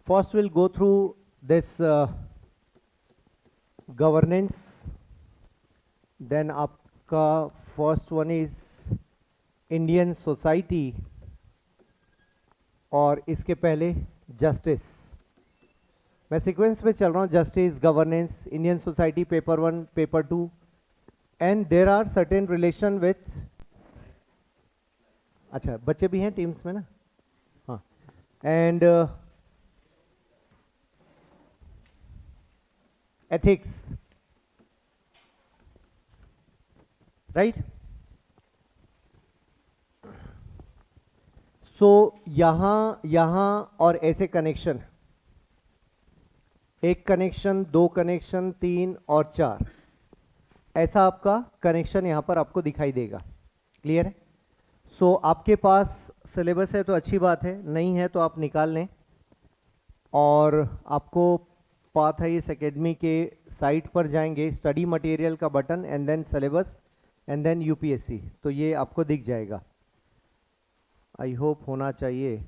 First we'll go through this governance. Then आपका first one is Indian society और इसके पहले justice. मैं सीक्वेंस में चल रहा हूँ. Justice, governance, Indian society, paper 1, paper 2, and there are certain relation with. अच्छा, बच्चे भी हैं टीम्स में ना. हाँ. And ethics, right. सो यहां और ऐसे कनेक्शन, एक कनेक्शन, दो कनेक्शन, 3 और 4, ऐसा आपका कनेक्शन यहां पर आपको दिखाई देगा. क्लियर है. सो आपके पास सिलेबस है तो अच्छी बात है, नहीं है तो आप निकाल लें. और आपको पाथ है इस एकेडमी के साइट पर जाएंगे, स्टडी मटेरियल का button and then syllabus and then UPSC, तो ये आपको दिख जाएगा. आई होप होना चाहिए.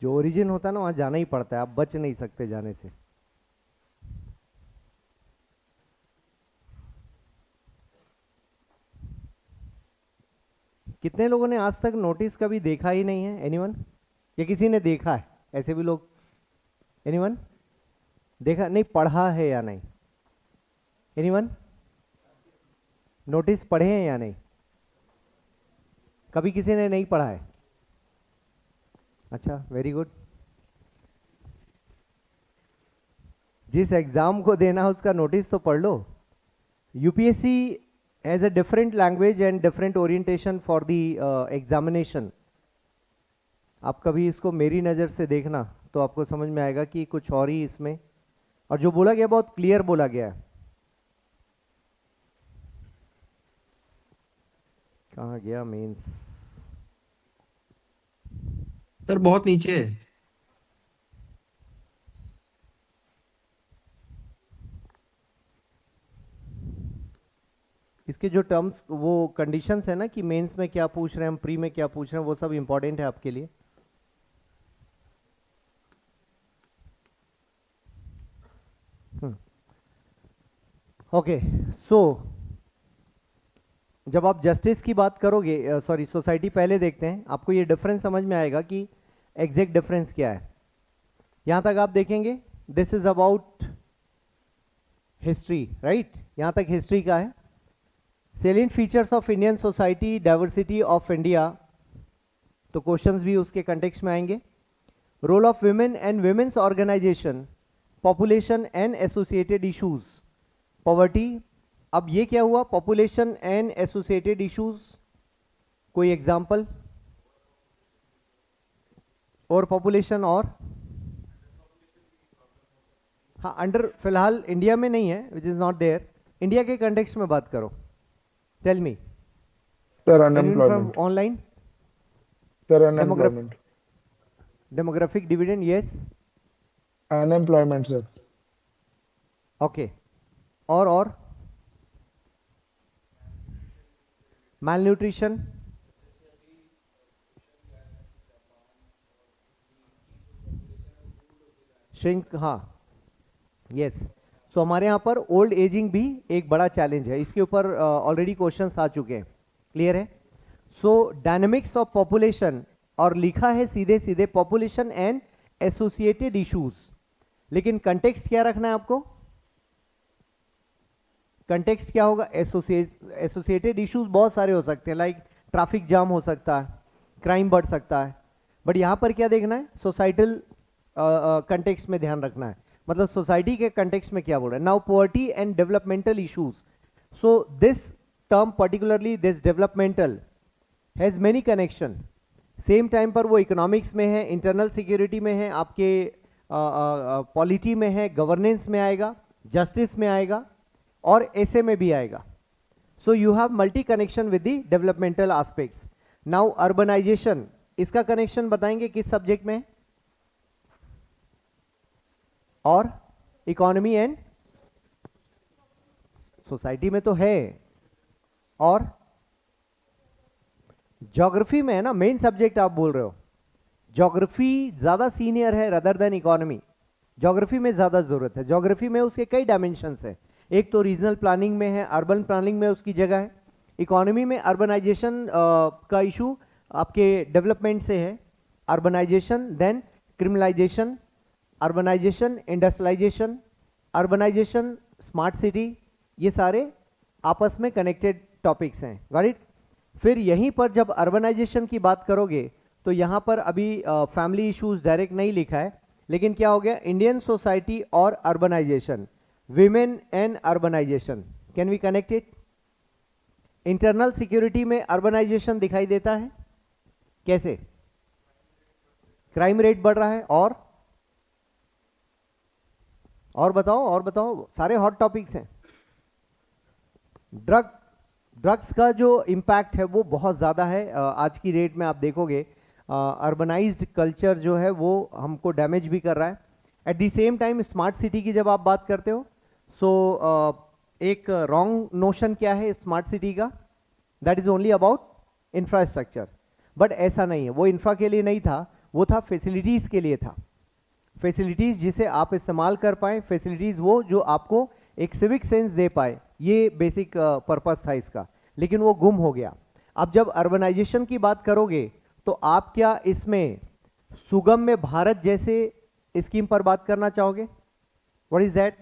जो ओरिजिन होता है ना, वहां जाना ही पड़ता है, आप बच नहीं सकते जाने से. कितने लोगों ने आज तक नोटिस कभी देखा ही नहीं है? एनीवन? या किसी ने देखा है? ऐसे भी लोग, एनीवन देखा नहीं, पढ़ा है या नहीं? एनीवन नोटिस पढ़े हैं या नहीं? कभी किसी ने नहीं पढ़ा है? अच्छा, वेरी गुड. जिस एग्जाम को देना है उसका नोटिस तो पढ़ लो. UPSC has a different language and different orientation for the examination. आप कभी इसको मेरी नज़र से देखना तो आपको समझ में आएगा कि कुछ और ही इसमें, और जो बोला गया बहुत क्लियर बोला गया है. कहाँ गया मेंस? सर बहुत नीचे है. इसके जो टर्म्स, वो कंडीशंस है ना कि मेंस में क्या पूछ रहे हैं हम, प्री में क्या पूछ रहे हैं, वो सब इंपॉर्टेंट है आपके लिए. ओके. सो जब आप जस्टिस की बात करोगे, सॉरी सोसाइटी पहले देखते हैं, आपको ये डिफरेंस समझ में आएगा कि एग्जैक्ट डिफरेंस क्या है. यहां तक आप देखेंगे, this is about history, right. यहां तक हिस्ट्री का है. Salient features of Indian society, diversity of India, तो क्वेश्चंस भी उसके कंटेक्स्ट में आएंगे. Role of women and women's organization, population and associated issues, poverty. अब ये क्या हुआ? Population and associated issues. कोई एग्जांपल? और पॉपुलेशन और, हाँ, अंडर फिलहाल इंडिया में नहीं है, which is not there. India के कंटेक्स्ट में बात करो. Tell me sir. Unemployment. Online. Sir unemployment. Demographic dividend, yes. Unemployment sir. Okay. और malnutrition, shrink, हाँ, यस. सो हमारे यहाँ पर ओल्ड एजिंग भी एक बड़ा चैलेंज है. इसके ऊपर ऑलरेडी क्वेश्चंस आ चुके हैं. क्लियर है. सो डायनेमिक्स ऑफ पॉपुलेशन, और लिखा है सीधे सीधे पॉपुलेशन एंड एसोसिएटेड इश्यूज, लेकिन कंटेक्स्ट क्या रखना है आपको? कंटेक्स्ट क्या होगा? एसोसिएटेड इश्यूज बहुत सारे हो सकते हैं, लाइक ट्रैफिक जाम हो सकता है, क्राइम बढ़ सकता है. बट यहां पर क्या देखना है? सोसाइटल कंटेक्स्ट में ध्यान रखना है. मतलब सोसाइटी के कंटेक्स्ट में क्या बोल रहा है. Now poverty and developmental issues. So this term, particularly this developmental, has many connection, same time पर वो इकोनॉमिक्स में है, इंटरनल सिक्योरिटी में है, आपके पॉलिटी में है, गवर्नेंस में आएगा, जस्टिस में आएगा और ऐसे में भी आएगा. So you have multi connection with the developmental aspects. Now urbanization, इसका कनेक्शन बताएंगे किस सब्जेक्ट में? और इकोनॉमी एंड सोसाइटी में तो है, और ज्योग्राफी में है ना, मेन सब्जेक्ट आप बोल रहे हो. ज्योग्राफी ज्यादा सीनियर है रदर देन इकोनॉमी. ज्योग्राफी में ज्यादा जरूरत है. ज्योग्राफी में उसके कई डायमेंशंस है. एक तो रीजनल प्लानिंग में है, अर्बन प्लानिंग में उसकी जगह है. इकोनॉमी में अर्बनाइजेशन का इशू आपके डेवलपमेंट से है. Urbanization, then criminalization, urbanization, industrialization, urbanization, smart city, ये सारे आपस में कनेक्टेड टॉपिक्स हैं. Got it? फिर यहीं पर जब अर्बनाइजेशन की बात करोगे तो यहाँ पर अभी फैमिली इश्यूज डायरेक्ट नहीं लिखा है, लेकिन क्या हो गया, इंडियन सोसाइटी और urbanization, women and urbanization. Can we connect it? Internal security में अर्बनाइजेशन दिखाई देता है. कैसे? क्राइम रेट बढ़ रहा है, और बताओ, सारे हॉट टॉपिक्स हैं. ड्रग्स का जो इम्पैक्ट है वो बहुत ज़्यादा है. आज की रेट में आप देखोगे अर्बनाइज्ड कल्चर जो है वो हमको डैमेज भी कर रहा है. At the same time smart city की जब आप बात करते हो, सो एक रॉन्ग नोशन क्या है स्मार्ट सिटी का, that is only about infrastructure. But ऐसा नहीं है, वो इंफ्रा के लिए नहीं था, वो था फैसिलिटीज़ के लिए था. फैसिलिटीज़ जिसे आप इस्तेमाल कर पाए, फैसिलिटीज़ वो जो आपको एक सिविक सेंस दे पाए, ये बेसिक पर्पस था इसका. लेकिन वो गुम हो गया. अब जब अर्बनाइजेशन की बात करोगे तो आप क्या इसमें सुगम्य भारत जैसे स्कीम पर बात करना चाहोगे? What is that?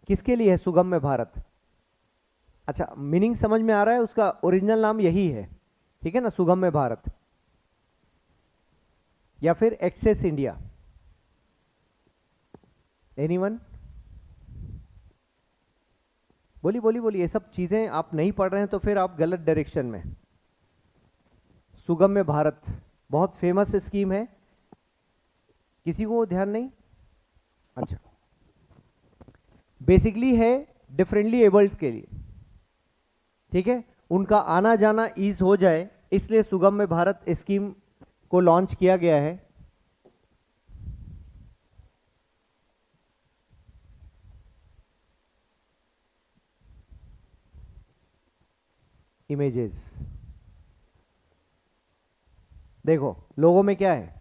किसके लिए है सुगम्य भारत? अच्छा, मीनिंग समझ में आ रहा है, उसका ओरिजिनल नाम यही है, ठीक है ना, सुगम्य भारत या फिर एक्सेस इंडिया. एनीवन? बोली, ये सब चीजें आप नहीं पढ़ रहे हैं तो फिर आप गलत डायरेक्शन में. सुगम्य भारत बहुत फेमस स्कीम है, किसी को ध्यान नहीं? अच्छा, बेसिकली है डिफरेंटली एबल्ड के लिए, ठीक है, उनका आना जाना ईज हो जाए, इसलिए सुगम्य भारत स्कीम को लॉन्च किया गया है. इमेजेस देखो, लोगों में क्या है,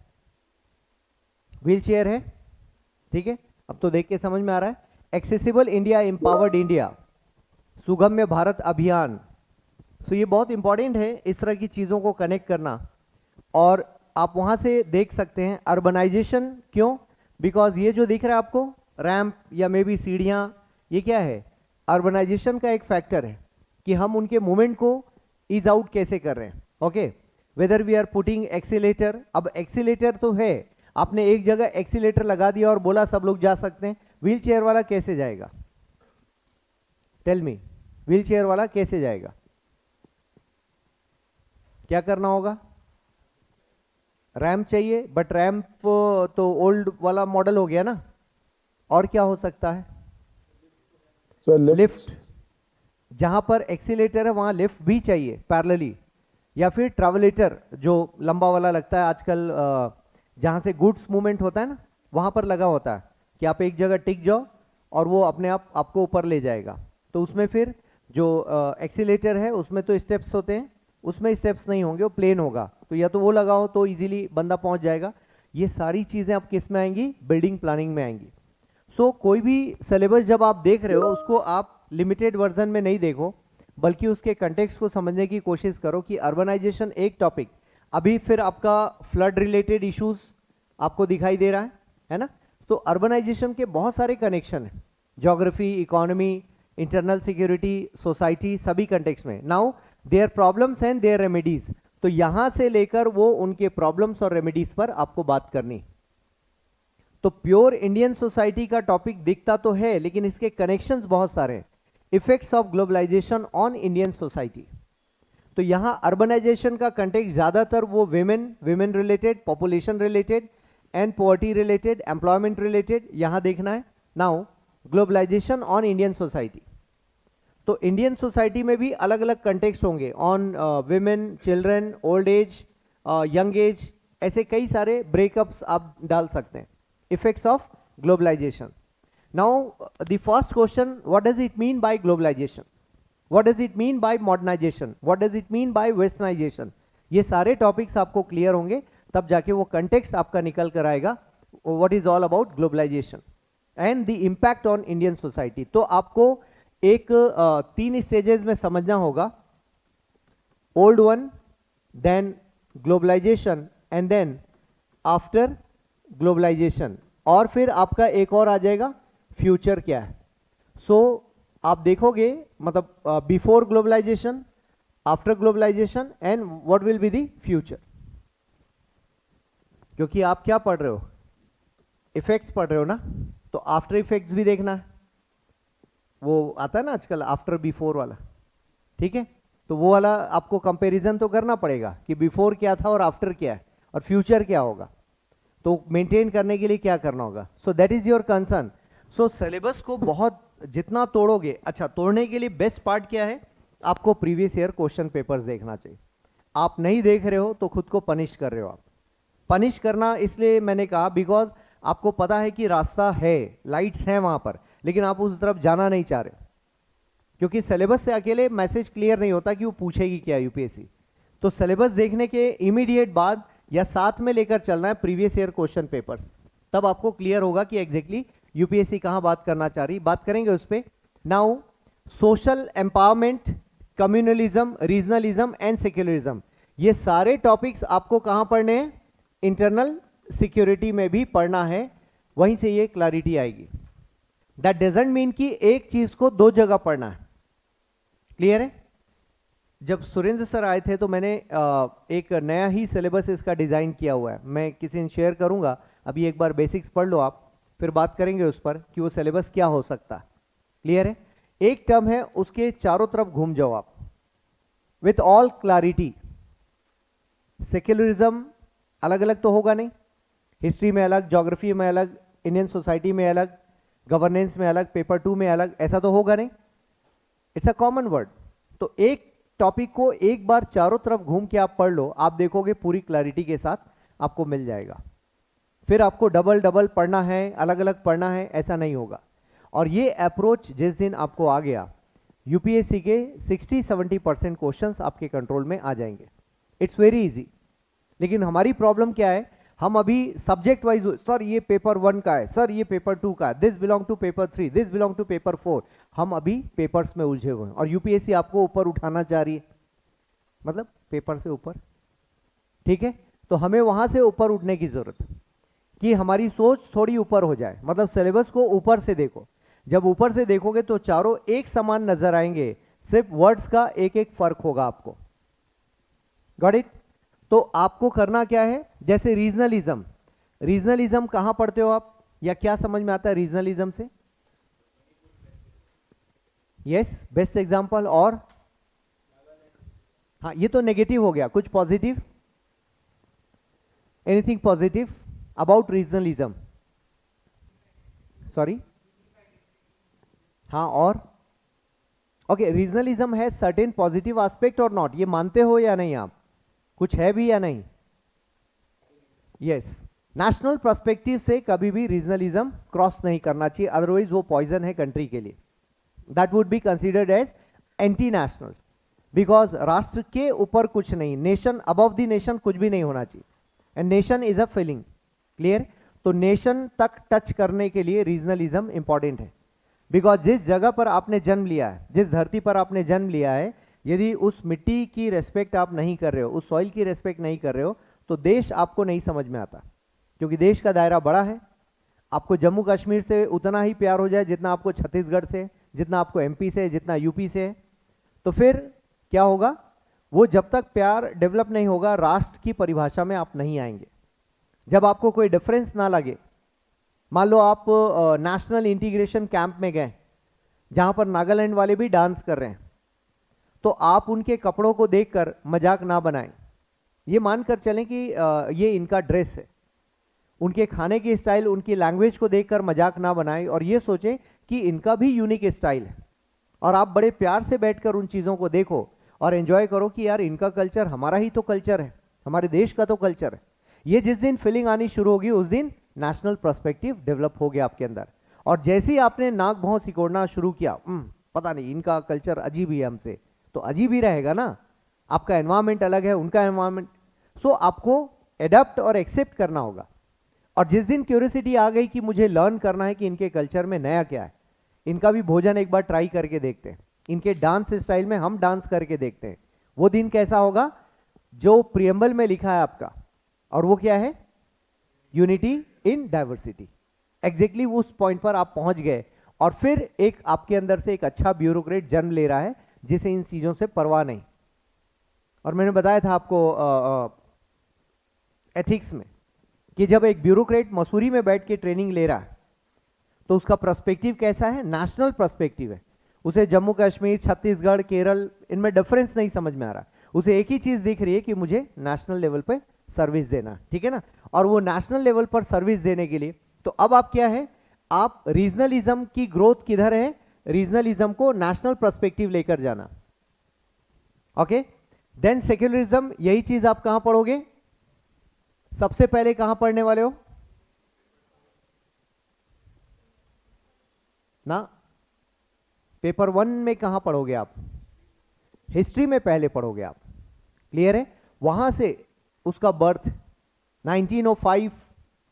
व्हील चेयर है, ठीक है, अब तो देख के समझ में आ रहा है. एक्सेसिबल इंडिया, एम्पावर्ड इंडिया, सुगम्य भारत अभियान. सो ये बहुत इंपॉर्टेंट है इस तरह की चीजों को कनेक्ट करना. और आप वहां से देख सकते हैं अर्बनाइजेशन क्यों, बिकॉज ये जो दिख रहा है आपको रैंप या मे बी सीढ़ियां, ये क्या है, अर्बनाइजेशन का एक फैक्टर है कि हम उनके मूवमेंट को ईज आउट कैसे कर रहे हैं. Okay, whether we are putting accelerator. अब एक्सीलेटर तो है, आपने एक जगह एक्सीलेटर लगा दिया और बोला सब लोग जा सकते हैं, व्हील चेयर वाला कैसे जाएगा? टेल मी, व्हील चेयर वाला कैसे जाएगा? क्या करना होगा? रैंप चाहिए, बट रैंप तो ओल्ड वाला मॉडल हो गया ना. और क्या हो सकता है? Sir lift. जहां पर एक्सीलेटर है वहां लिफ्ट भी चाहिए पैरेलली. या फिर ट्रैवलेटर जो लंबा वाला लगता है आजकल, जहां से गुड्स मूवमेंट होता है ना, वहां पर लगा होता है कि आप एक जगह टिक जाओ और वो अपने आप आपको ऊपर ले जाएगा. तो उसमें फिर जो एक्सीलेटर है उसमें तो स्टेप्स होते हैं, उसमें स्टेप्स नहीं होंगे, वो प्लेन होगा. तो या तो वो लगाओ तो इजीली बंदा पहुंच जाएगा. ये सारी चीजें आप किस में आएंगी? बिल्डिंग प्लानिंग में आएंगी. सो कोई भी सिलेबस जब आप देख रहे हो उसको आप लिमिटेड वर्जन में नहीं देखो, बल्कि उसके कंटेक्स्ट को समझने की कोशिश करो कि अर्बनाइजेशन एक टॉपिक, अभी फिर आपका फ्लड रिलेटेड इश्यूज आपको दिखाई दे रहा है ना. तो अर्बनाइजेशन के बहुत सारे कनेक्शन है, geography, economy, internal security, society, सभी कंटेक्स्ट में. Now their problems and their remedies, तो यहां से लेकर वो उनके प्रॉब्लम्स और रेमेडीज पर आपको बात करनी. तो प्योर इंडियन सोसाइटी का टॉपिक दिखता तो है, लेकिन इसके कनेक्शंस बहुत सारे हैं. Effects of globalisation on Indian society, तो तो यहां अर्बनाइजेशन का कंटेक्स्ट ज्यादातर वो women related, population related and poverty related, employment related यहां देखना है। Now globalisation on Indian society, तो इंडियन सोसाइटी में भी अलग अलग कंटेक्स्ट होंगे on women, children, old age, young age, ऐसे कई सारे ब्रेकअप्स आप डाल सकते हैं। Effects of globalisation. Now the first question, what does it mean by globalisation, what does it mean by modernisation, what does it mean by westernisation, ये सारे topics आपको क्लियर होंगे, तब जाके वो कंटेक्स्ट आपका निकल कर आएगा what is all about globalisation and the impact on Indian society. तो आपको एक 3 स्टेजेस में समझना होगा, old one, then globalisation and then after globalisation, और फिर आपका एक और आ जाएगा फ्यूचर क्या है। सो आप देखोगे मतलब before globalisation, after globalisation and what will be the future, क्योंकि आप क्या पढ़ रहे हो, इफेक्ट्स पढ़ रहे हो ना, तो आफ्टर इफेक्ट्स भी देखना है, वो आता है ना आजकल आफ्टर बिफोर वाला, ठीक है, तो वो वाला आपको कंपैरिजन तो करना पड़ेगा कि बिफोर क्या था और आफ्टर क्या है और फ्यूचर क्या होगा, तो मेंटेन करने के लिए क्या करना होगा। So that is your concern. So syllabus को बहुत जितना तोड़ोगे, अच्छा तोड़ने के लिए बेस्ट पार्ट क्या है, आपको प्रीवियस ईयर क्वेश्चन पेपर्स देखना चाहिए। आप नहीं देख रहे हो तो खुद को पनिश कर रहे हो। आप पनिश करना इसलिए मैंने कहा बिकॉज आपको पता है कि रास्ता है, लाइट्स हैं वहां पर, लेकिन आप उस तरफ जाना नहीं चाह रहे, क्योंकि सिलेबस से अकेले मैसेज क्लियर नहीं होता कि वो पूछेगी क्या यूपीएससी। तो सिलेबस देखने के इमीडिएट बाद या साथ में लेकर चलना है प्रीवियस ईयर क्वेश्चन पेपर्स, तब आपको क्लियर होगा कि एग्जैक्टली यूपीएससी कहां बात करना चाह रही। बात करेंगे उस पर। Now social empowerment, communalism, regionalism and secularism, ये सारे टॉपिक्स आपको कहां पढ़ने हैं, इंटरनल सिक्योरिटी में भी पढ़ना है, वहीं से ये क्लैरिटी आएगी। दैट डजंट मीन कि एक चीज को 2 जगह पढ़ना है। क्लियर है? जब सुरेंद्र सर आए थे तो मैंने एक नया ही सिलेबस इसका डिजाइन किया हुआ है, मैं किसी दिन शेयर करूंगा। अभी एक बार बेसिक्स पढ़ लो आप, फिर बात करेंगे उस पर कि वो सिलेबस क्या हो सकता है। क्लियर है? एक टर्म है, उसके चारों तरफ घूम जाओ आप विथ ऑल क्लैरिटी। सेक्युलरिज्म अलग अलग तो होगा नहीं, हिस्ट्री में अलग, ज्योग्राफी में अलग, इंडियन सोसाइटी में अलग, गवर्नेंस में अलग, पेपर 2 में अलग, ऐसा तो होगा नहीं, इट्स अ कॉमन वर्ड। तो एक टॉपिक को एक बार चारों तरफ घूम के आप पढ़ लो, आप देखोगे पूरी क्लैरिटी के साथ आपको मिल जाएगा। फिर आपको डबल डबल पढ़ना है, अलग अलग पढ़ना है, ऐसा नहीं होगा। और ये अप्रोच जिस दिन आपको आ गया, यूपीएससी के 60-70% क्वेश्चंस आपके कंट्रोल में आ जाएंगे। It's very easy. लेकिन हमारी प्रॉब्लम क्या है, हम अभी सब्जेक्ट वाइज, सर ये पेपर 1 का है, सर ये पेपर 2 का है, this belong to paper 3, this belong to paper 4, हम अभी पेपर्स में उलझे हुए हैं और यूपीएससी आपको ऊपर उठाना चाह रही है, मतलब पेपर से ऊपर। ठीक है, तो हमें वहां से ऊपर उठने की जरूरत है कि हमारी सोच थोड़ी ऊपर हो जाए, मतलब सिलेबस को ऊपर से देखो। जब ऊपर से देखोगे तो चारों एक समान नजर आएंगे, सिर्फ वर्ड्स का एक एक फर्क होगा आपको। Got it? तो आपको करना क्या है, जैसे रीजनलिज्म, रीजनलिज्म कहां पढ़ते हो आप, या क्या समझ में आता है रीजनलिज्म से? Yes, best example. और हाँ, ये तो नेगेटिव हो गया, कुछ positive, anything positive about regionalism? Sorry, हाँ, और ओके, रीजनलिज्म है सर्टेन पॉजिटिव एस्पेक्ट और नॉट, ये मानते हो या नहीं आप, कुछ है भी या नहीं? यस, नेशनल पर्सपेक्टिव से कभी भी रीजनलिज्म क्रॉस नहीं करना चाहिए, अदरवाइज वो पॉइजन है कंट्री के लिए। That would be considered as anti national, because राष्ट्र के ऊपर कुछ नहीं, नेशन अबव द नेशन कुछ भी नहीं होना चाहिए, and nation is a feeling. Clear? तो नेशन तक टच करने के लिए रीजनलिज्म इंपॉर्टेंट है, बिकॉज जिस जगह पर आपने जन्म लिया है, जिस धरती पर आपने जन्म लिया है, यदि उस मिट्टी की रेस्पेक्ट आप नहीं कर रहे हो, उस सॉइल की रेस्पेक्ट नहीं कर रहे हो, तो देश आपको नहीं समझ में आता, क्योंकि देश का दायरा बड़ा है। आपको जम्मू कश्मीर से उतना ही प्यार हो जाए जितना आपको छत्तीसगढ़ से, जितना आपको एमपी से, जितना यूपी से है, तो फिर क्या होगा, वो जब तक प्यार डेवलप नहीं होगा, राष्ट्र की परिभाषा में आप नहीं आएंगे। जब आपको कोई डिफरेंस ना लगे, मान लो आप नेशनल इंटीग्रेशन कैंप में गए जहां पर नागालैंड वाले भी डांस कर रहे हैं, तो आप उनके कपड़ों को देखकर मजाक ना बनाएं। ये मानकर चलें कि ये इनका ड्रेस है। उनके खाने की स्टाइल, उनकी लैंग्वेज को देखकर मजाक ना बनाएं और ये सोचें कि इनका भी यूनिक स्टाइल है। और आप बड़े प्यार से बैठकर उन चीज़ों को देखो और एंजॉय करो कि यार इनका कल्चर हमारा ही तो कल्चर है, हमारे देश का तो कल्चर है। ये जिस दिन फीलिंग आनी शुरू होगी उस दिन नेशनल पर्सपेक्टिव डेवलप हो गया आपके अंदर। और जैसे ही आपने नाक भौं सिकोड़ना शुरू किया, पता नहीं इनका कल्चर अजीब ही है हमसे, तो अजीब ही रहेगा ना। आपका एनवायरमेंट अलग है, उनका एनवायरमेंट, सो आपको एडप्ट और एक्सेप्ट करना होगा। और जिस दिन क्यूरियोसिटी आ गई कि मुझे लर्न करना है कि इनके कल्चर में नया क्या है, इनका भी भोजन एक बार ट्राई करके देखते हैं, इनके डांस स्टाइल में हम डांस करके देखते हैं, वो दिन कैसा होगा जो प्रियम्बल में लिखा है आपका। और वो क्या है? Unity in diversity. एग्जैक्टली उस पॉइंट पर आप पहुंच गए और फिर एक आपके अंदर से एक अच्छा ब्यूरोक्रेट जन्म ले रहा है जिसे इन चीजों से परवाह नहीं। और मैंने बताया था आपको एथिक्स में कि जब एक ब्यूरोक्रेट मसूरी में बैठ के ट्रेनिंग ले रहा है तो उसका पर्सपेक्टिव कैसा है? नेशनल पर्सपेक्टिव है। उसे जम्मू कश्मीर, छत्तीसगढ़, केरल, इनमें डिफरेंस नहीं समझ में आ रहा। उसे एक ही चीज दिख रही है कि मुझे नेशनल लेवल पे सर्विस देना, ठीक है ना। और वो नेशनल लेवल पर सर्विस देने के लिए, तो अब आप क्या है, आप रीजनलिज्म की ग्रोथ किधर है? रीजनलिज्म को नेशनल पर्सपेक्टिव लेकर जाना। ओके, देन सेक्युलरिज्म, यही चीज आप कहां पढ़ोगे? सबसे पहले कहां पढ़ने वाले हो ना? पेपर 1 में कहां पढ़ोगे आप? हिस्ट्री में पहले पढ़ोगे आप। क्लियर है? वहां से उसका बर्थ 1905,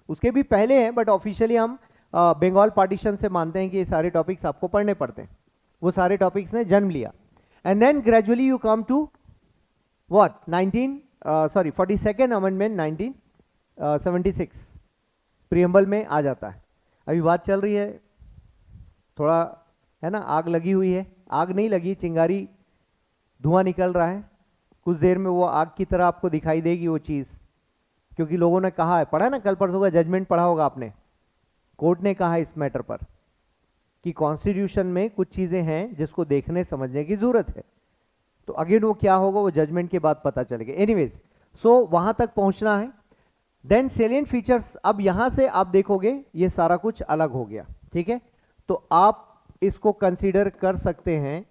उसके भी पहले है बट ऑफिशियली हम बंगाल पार्टीशन से मानते हैं कि ये सारे टॉपिक्स आपको पढ़ने पड़ते हैं। वो सारे टॉपिक्स ने जन्म लिया and then gradually you come to what 42nd amendment 1976 preamble में आ जाता है। अभी बात चल रही है, थोड़ा है ना, आग लगी हुई है, आग नहीं लगी, चिंगारी, धुआं निकल रहा है। कुछ देर में वो आग की तरह आपको दिखाई देगी वो चीज, क्योंकि लोगों ने कहा है, पढ़ा है ना, कल परसों का जजमेंट पढ़ा होगा आपने। कोर्ट ने कहा है इस मैटर पर कि कॉन्स्टिट्यूशन में कुछ चीजें हैं जिसको देखने समझने की जरूरत है। तो अगेन वो क्या होगा वो जजमेंट के बाद पता चलेगा। एनीवेज, सो वहां तक पहुंचना है। देन सेलिएंट फीचर्स, अब यहां से आप देखोगे ये सारा कुछ अलग हो गया, ठीक है। तो आप इसको कंसीडर कर सकते हैं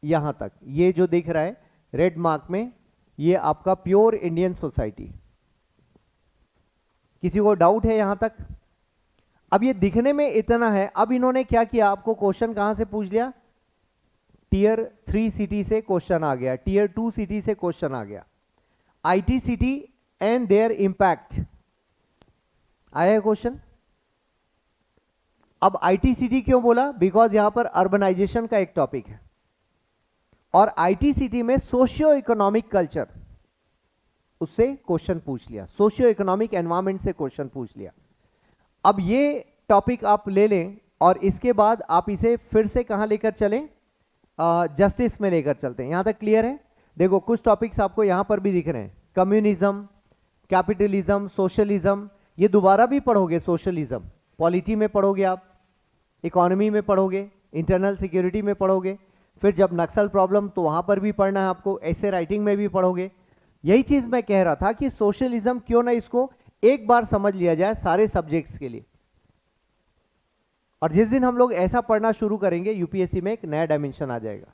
यहां तक। ये जो दिख रहा है रेड मार्क में, ये आपका प्योर इंडियन सोसाइटी। किसी को डाउट है यहां तक? अब ये दिखने में इतना है, अब इन्होंने क्या किया, आपको क्वेश्चन कहां से पूछ लिया? टीयर 3 सिटी से क्वेश्चन आ गया, टीयर 2 सिटी से क्वेश्चन आ गया, IT city and their impact आया है क्वेश्चन। अब आईटी सिटी क्यों बोला? बिकॉज यहां पर अर्बनाइजेशन का एक टॉपिक है और आईटी सिटी में सोशियो इकोनॉमिक कल्चर, उससे क्वेश्चन पूछ लिया, सोशियो इकोनॉमिक एनवायरमेंट से क्वेश्चन पूछ लिया। अब ये टॉपिक आप ले लें और इसके बाद आप इसे फिर से कहां लेकर चलें? जस्टिस में लेकर चलते हैं। यहां तक क्लियर है? देखो कुछ टॉपिक्स आपको यहां पर भी दिख रहे हैं, कम्युनिज्म, कैपिटलिज्म, सोशलिज्म, ये दोबारा भी पढ़ोगे। सोशलिज्म पॉलिटी में पढ़ोगे आप, इकोनॉमी में पढ़ोगे, इंटरनल सिक्योरिटी में पढ़ोगे, फिर जब नक्सल प्रॉब्लम तो वहां पर भी पढ़ना है आपको, ऐसे राइटिंग में भी पढ़ोगे। यही चीज मैं कह रहा था कि सोशलिज्म क्यों ना इसको एक बार समझ लिया जाए सारे सब्जेक्ट्स के लिए। और जिस दिन हम लोग ऐसा पढ़ना शुरू करेंगे यूपीएससी में एक नया डायमेंशन आ जाएगा।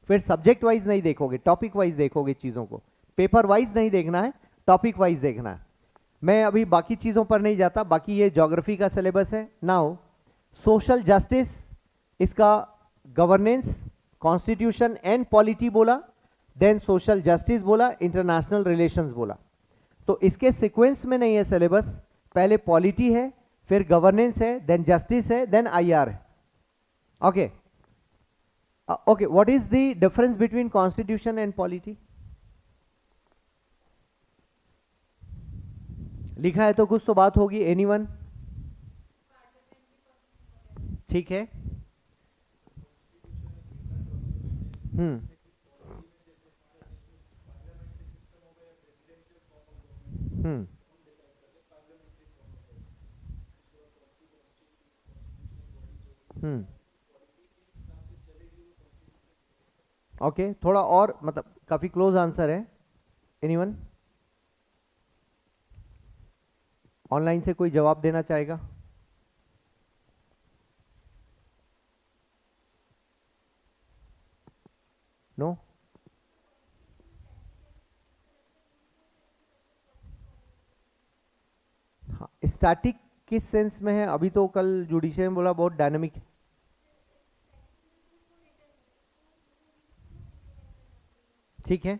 फिर सब्जेक्ट वाइज नहीं देखोगे, टॉपिक वाइज देखोगे चीजों को, पेपर वाइज नहीं देखना है, टॉपिक वाइज देखना है। मैं अभी बाकी चीजों पर नहीं जाता, बाकी ये ज्योग्राफी का सिलेबस है। नाउ सोशल जस्टिस, इसका गवर्नेंस, कॉन्स्टिट्यूशन एंड पॉलिटी बोला, देन सोशल जस्टिस बोला, इंटरनेशनल रिलेशंस बोला। तो इसके सीक्वेंस में नहीं है सिलेबस, पहले पॉलिटी है, फिर गवर्नेंस है, देन जस्टिस है, देन आईआर है। Okay okay, what is the difference between constitution and polity? लिखा है तो कुछ तो बात होगी। एनीवन? ठीक है। हम्म हम्म हम्म ओके थोड़ा और मतलब काफी क्लोज आंसर है। एनीवन ऑनलाइन से कोई जवाब देना चाहेगा? नो? हाँ, स्टैटिक किस सेंस में है? अभी तो कल जुडिशियल में बोला बहुत डायनामिक है। ठीक है,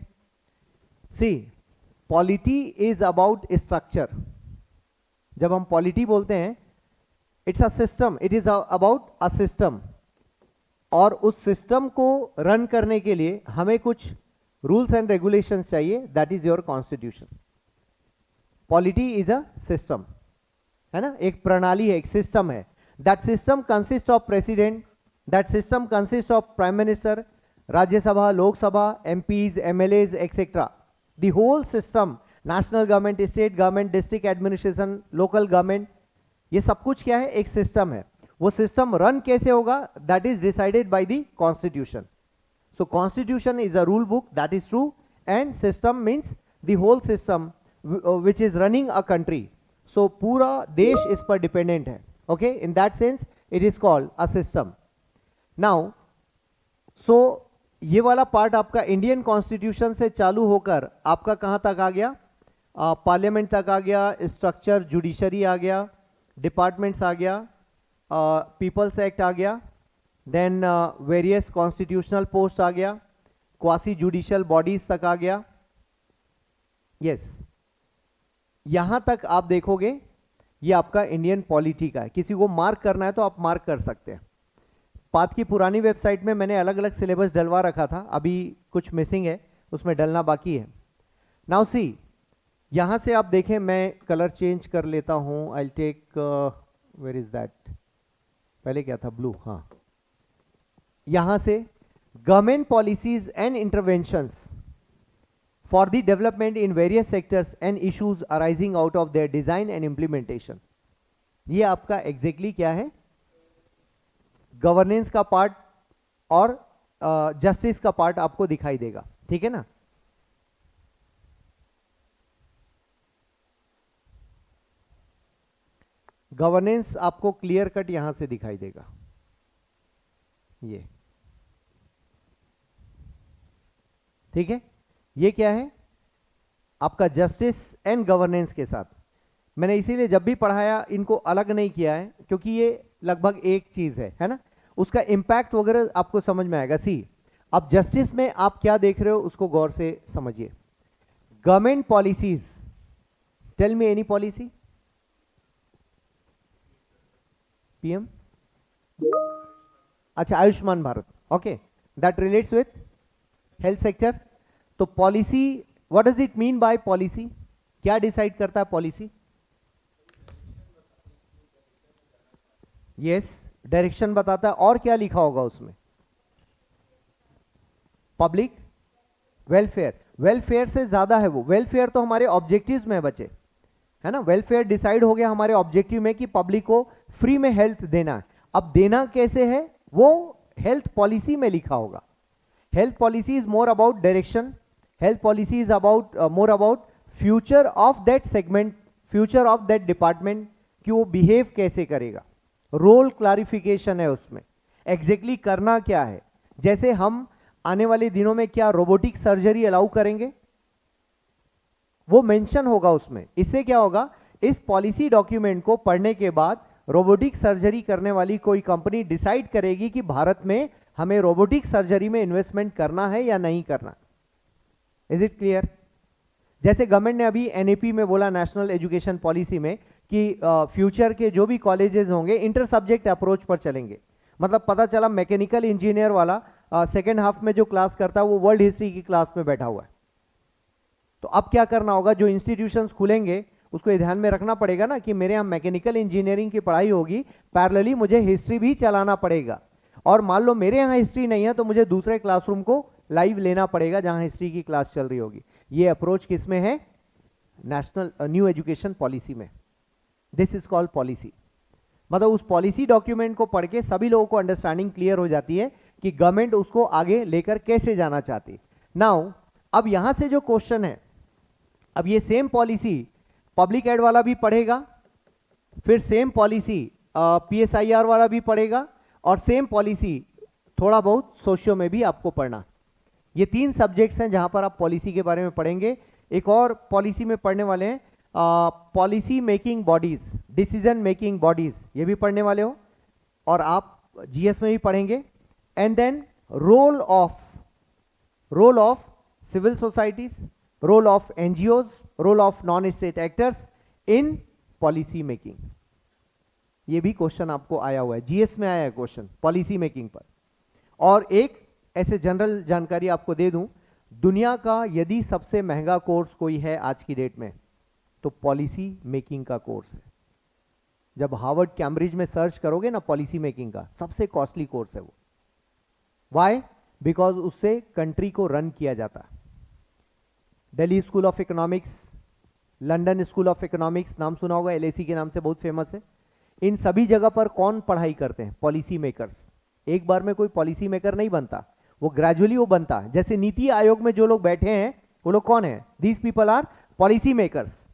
सी पॉलिटी इज अबाउट स्ट्रक्चर। जब हम पॉलिटी बोलते हैं it's a system, it is about a system, और उस सिस्टम को रन करने के लिए हमें कुछ रूल्स एंड रेगुलेशंस चाहिए, that is your constitution. Polity is a system, है ना, एक प्रणाली है, एक सिस्टम है। That system consist of president, that system consist of prime minister, Rajya Sabha, Lok Sabha, MPs, MLAs etcetera, the whole system, national government, state government, district administration, local government, ये सब कुछ क्या है? एक सिस्टम है। वो सिस्टम रन कैसे होगा? That is decided by the constitution. So constitution is a rule book, that is true, and system means the whole system which is running a country. So पूरा देश इस पर डिपेंडेंट है। Okay, in that sense it is called a system. Now so ये वाला part आपका Indian constitution से चालू होकर आपका कहां तक आ गया? पार्लियामेंट तक आ गया, स्ट्रक्चर, जुडिशरी आ गया, डिपार्टमेंट्स आ गया, पीपल्स एक्ट आ गया, देन वेरियस कॉन्स्टिट्यूशनल पोस्ट आ गया, क्वासी जुडिशियल बॉडीज तक आ गया। यस, यहां तक आप देखोगे ये आपका इंडियन पॉलिटी का है। किसी को मार्क करना है तो आप मार्क कर सकते हैं। पाथ की पुरानी वेबसाइट में मैंने अलग अलग सिलेबस डलवा रखा था, अभी कुछ मिसिंग है, उसमें डलना बाकी है। नाउ सी, यहां से आप देखें, मैं कलर चेंज कर लेता हूं। I take, where is that, पहले क्या था, ब्लू। हाँ, यहां से government policies and interventions for the development in various sectors and issues arising out of their design and implementation, ये आपका एग्जैक्टली क्या है? गवर्नेंस का पार्ट और जस्टिस का पार्ट आपको दिखाई देगा। ठीक है ना? गवर्नेंस आपको क्लियर कट यहां से दिखाई देगा, ये। ठीक है, ये क्या है? आपका जस्टिस एंड गवर्नेंस के साथ। मैंने इसीलिए जब भी पढ़ाया इनको अलग नहीं किया है, क्योंकि ये लगभग एक चीज है ना, उसका इंपैक्ट वगैरह आपको समझ में आएगा। सी, अब जस्टिस में आप क्या देख रहे हो उसको गौर से समझिए। Government policies, tell me any policy. PM, अच्छा, Ayushman Bharat, okay, that relates with health sector. तो policy, what does it mean by policy? क्या डिसाइड करता है पॉलिसी? यस, डायरेक्शन बताता है, और क्या लिखा होगा उसमें? Public welfare. वेलफेयर से ज्यादा है वो, वेलफेयर तो हमारे ऑब्जेक्टिव्स में बचे, है ना। वेलफेयर डिसाइड हो गया हमारे ऑब्जेक्टिव में कि पब्लिक को फ्री में हेल्थ देना है। अब देना कैसे है वो हेल्थ पॉलिसी में लिखा होगा। Health policy is more about direction, health policy is about more about future of that segment, future of that department, कि वो बिहेव कैसे करेगा। रोल क्लैरिफिकेशन है उसमें, एग्जैक्टली करना क्या है। जैसे हम आने वाले दिनों में क्या रोबोटिक सर्जरी अलाउ करेंगे, वो मेंशन होगा उसमें। इससे क्या होगा, इस पॉलिसी डॉक्यूमेंट को पढ़ने के बाद रोबोटिक सर्जरी करने वाली कोई कंपनी डिसाइड करेगी कि भारत में हमें रोबोटिक सर्जरी में इन्वेस्टमेंट करना है या नहीं करना। Is it clear? जैसे गवर्नमेंट ने अभी एनएपी में बोला, नेशनल एजुकेशन पॉलिसी में, कि फ्यूचर के जो भी कॉलेजेस होंगे इंटर सब्जेक्ट अप्रोच पर चलेंगे। मतलब पता चला मैकेनिकल इंजीनियर वाला सेकेंड हाफ में जो क्लास करता है वो वर्ल्ड हिस्ट्री की क्लास में बैठा हुआ है। तो अब क्या करना होगा, जो इंस्टीट्यूशंस खुलेंगे उसको ये ध्यान में रखना पड़ेगा ना कि मेरे यहाँ मैकेनिकल इंजीनियरिंग की पढ़ाई होगी, पैरेलली मुझे हिस्ट्री भी चलाना पड़ेगा। और मान लो मेरे यहाँ हिस्ट्री नहीं है तो मुझे दूसरे क्लासरूम को लाइव लेना पड़ेगा जहां हिस्ट्री की क्लास चल रही होगी। ये अप्रोच किसमें है? नेशनल न्यू एजुकेशन पॉलिसी में। This is called policy. मतलब उस पॉलिसी डॉक्यूमेंट को पढ़ के सभी लोगों को अंडरस्टैंडिंग क्लियर हो जाती है कि गवर्नमेंट उसको आगे लेकर कैसे जाना चाहती। नाउ अब यहां से जो क्वेश्चन है, अब ये सेम पॉलिसी पब्लिक एड वाला भी पढ़ेगा, फिर सेम पॉलिसी PSIR वाला भी पढ़ेगा, और सेम पॉलिसी थोड़ा बहुत सोशियो में भी आपको पढ़ना। ये 3 सब्जेक्ट्स हैं जहां पर आप पॉलिसी के बारे में पढ़ेंगे। एक और पॉलिसी में पढ़ने वाले हैं policy making bodies, decision making bodies, ये भी पढ़ने वाले हो, और आप GS में भी पढ़ेंगे। And then role of civil societies, role of NGOs, role of non state actors in policy making. ये भी क्वेश्चन आपको आया हुआ है, GS में आया है क्वेश्चन पॉलिसी मेकिंग पर। और एक ऐसे जनरल जानकारी आपको दे दूं, दुनिया का यदि सबसे महंगा कोर्स कोई है आज की डेट में तो पॉलिसी मेकिंग का कोर्स है। जब हार्वर्ड कैम्ब्रिज में सर्च करोगे ना पॉलिसी मेकिंग का, सबसे कॉस्टली कोर्स है वो। व्हाई? बिकॉज उससे कंट्री को रन किया जाता है। Delhi school of economics, London school of economics, नाम सुना होगा, LSE के नाम से बहुत फेमस है। इन सभी जगह पर कौन पढ़ाई करते हैं? Policy makers. एक बार में कोई पॉलिसी मेकर नहीं बनता, वो ग्रेजुअली वो बनता है। जैसे नीति आयोग में जो लोग बैठे हैं वो लोग कौन है? These people are policy makers.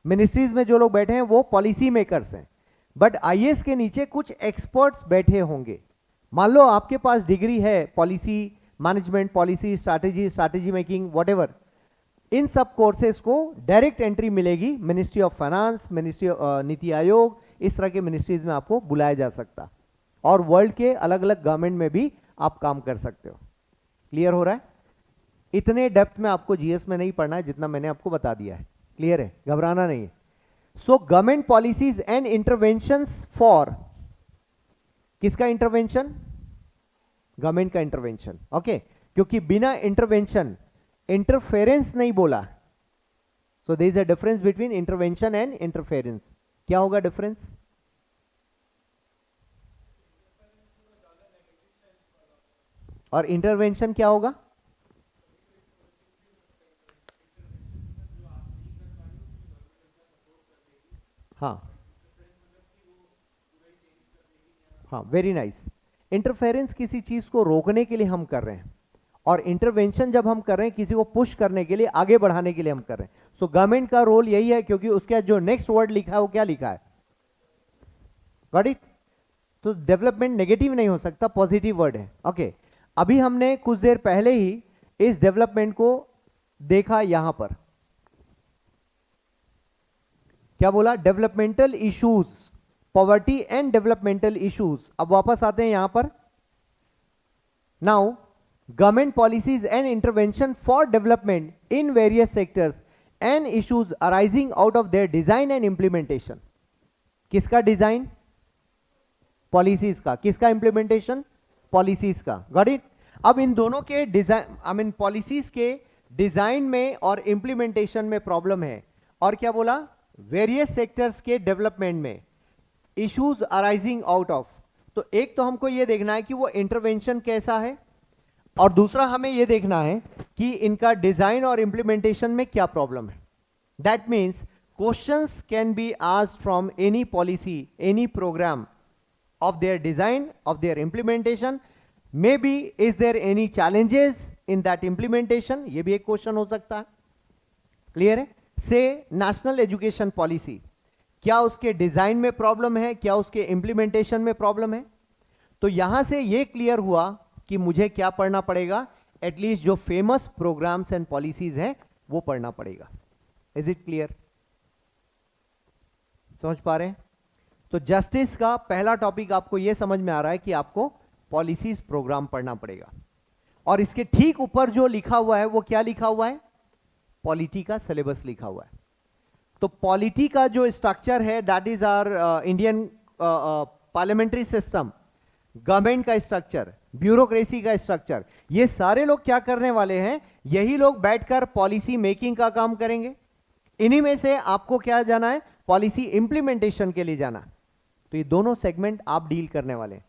Ministries में जो लोग बैठे हैं वो पॉलिसी मेकर्स हैं। बट IAS के नीचे कुछ एक्सपर्ट्स बैठे होंगे। मान लो आपके पास डिग्री है policy management, policy strategy making, whatever, इन सब कोर्सेज को डायरेक्ट एंट्री मिलेगी ministry of finance, ministry NITI Aayog, इस तरह के मिनिस्ट्रीज में आपको बुलाया जा सकता, और वर्ल्ड के अलग अलग गवर्नमेंट में भी आप काम कर सकते हो। क्लियर हो रहा है? इतने डेप्थ में आपको GS में नहीं पढ़ना है जितना मैंने आपको बता दिया है। क्लियर है? घबराना नहीं है। So government policies and interventions for, किसका इंटरवेंशन? गवर्नमेंट का इंटरवेंशन। ओके, क्योंकि बिना इंटरवेंशन, इंटरफेरेंस नहीं बोला। So there is a difference between intervention and interference. क्या होगा डिफरेंस? और इंटरवेंशन क्या होगा? हाँ हाँ, वेरी नाइस। इंटरफेरेंस किसी चीज को रोकने के लिए हम कर रहे हैं, और इंटरवेंशन जब हम कर रहे हैं किसी को पुश करने के लिए, आगे बढ़ाने के लिए हम कर रहे हैं। सो गवर्नमेंट का रोल यही है, क्योंकि उसके जो नेक्स्ट वर्ड लिखा है वो क्या लिखा है? Got it? तो डेवलपमेंट नेगेटिव नहीं हो सकता, पॉजिटिव वर्ड है। ओके, अभी हमने कुछ देर पहले ही इस डेवलपमेंट को देखा। यहां पर क्या बोला? Developmental issues, poverty and developmental issues. अब वापस आते हैं यहां पर। Now government policies and intervention for development in various sectors and issues arising out of their design and implementation. किसका डिजाइन? पॉलिसीज का। किसका इंप्लीमेंटेशन? पॉलिसीज का। Got it? अब इन दोनों के डिजाइन, आई मीन पॉलिसीज के डिजाइन में और इंप्लीमेंटेशन में प्रॉब्लम है। और क्या बोला? वेरियस सेक्टर्स के डेवलपमेंट में इश्यूज अराइजिंग आउट ऑफ। तो एक तो हमको यह देखना है कि वो इंटरवेंशन कैसा है, और दूसरा हमें यह देखना है कि इनका डिजाइन और इंप्लीमेंटेशन में क्या प्रॉब्लम है। That means questions can be asked from any policy, any programme, of their design, of their implementation, maybe is there any challenges in that implementation, ये भी एक क्वेश्चन हो सकता है। क्लियर है? से नेशनल एजुकेशन पॉलिसी, क्या उसके डिजाइन में प्रॉब्लम है, क्या उसके इंप्लीमेंटेशन में प्रॉब्लम है? तो यहां से ये क्लियर हुआ कि मुझे क्या पढ़ना पड़ेगा, एटलीस्ट जो फेमस प्रोग्राम्स एंड पॉलिसीज हैं वो पढ़ना पड़ेगा। Is it clear? समझ पा रहे हैं? तो जस्टिस का पहला टॉपिक आपको यह समझ में आ रहा है कि आपको पॉलिसीज प्रोग्राम पढ़ना पड़ेगा। और इसके ठीक ऊपर जो लिखा हुआ है वो क्या लिखा हुआ है? पॉलिटी का सिलेबस लिखा हुआ है। तो पॉलिटी का जो स्ट्रक्चर है that is our Indian parliamentary system, government का स्ट्रक्चर, ब्यूरोक्रेसी का स्ट्रक्चर, ये सारे लोग क्या करने वाले हैं? यही लोग बैठकर पॉलिसी मेकिंग का काम करेंगे। इन्हीं में से आपको क्या जाना है? पॉलिसी इंप्लीमेंटेशन के लिए जाना। तो ये दोनों सेगमेंट आप डील करने वाले हैं,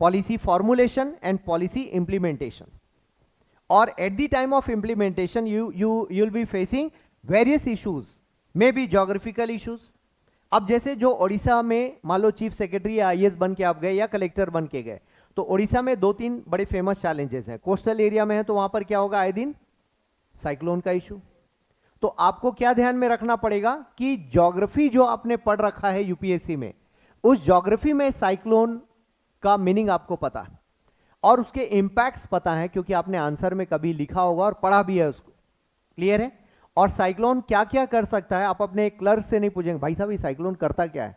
policy formulation and policy implementation. और at the time of implementation you will be facing various issues, may be geographical issues. अब जैसे जो ओडिशा में मान लो चीफ सेक्रेटरी या IAS बन के आप गए या कलेक्टर बन के गए, तो उड़ीसा में 2-3 बड़े फेमस चैलेंजेस हैं। कोस्टल एरिया में है तो वहां पर क्या होगा, आए दिन साइक्लोन का इशू। तो आपको क्या ध्यान में रखना पड़ेगा कि ज्योग्राफी जो आपने पढ़ रखा है यूपीएससी में, उस ज्योग्राफी में साइक्लोन का मीनिंग आपको पता है और उसके इंपैक्ट्स पता है, क्योंकि आपने आंसर में कभी लिखा होगा और पढ़ा भी है उसको। क्लियर है? और साइक्लोन क्या क्या कर सकता है, आप अपने क्लर्क से नहीं पूछेंगे भाई साहब ये साइक्लोन करता क्या है,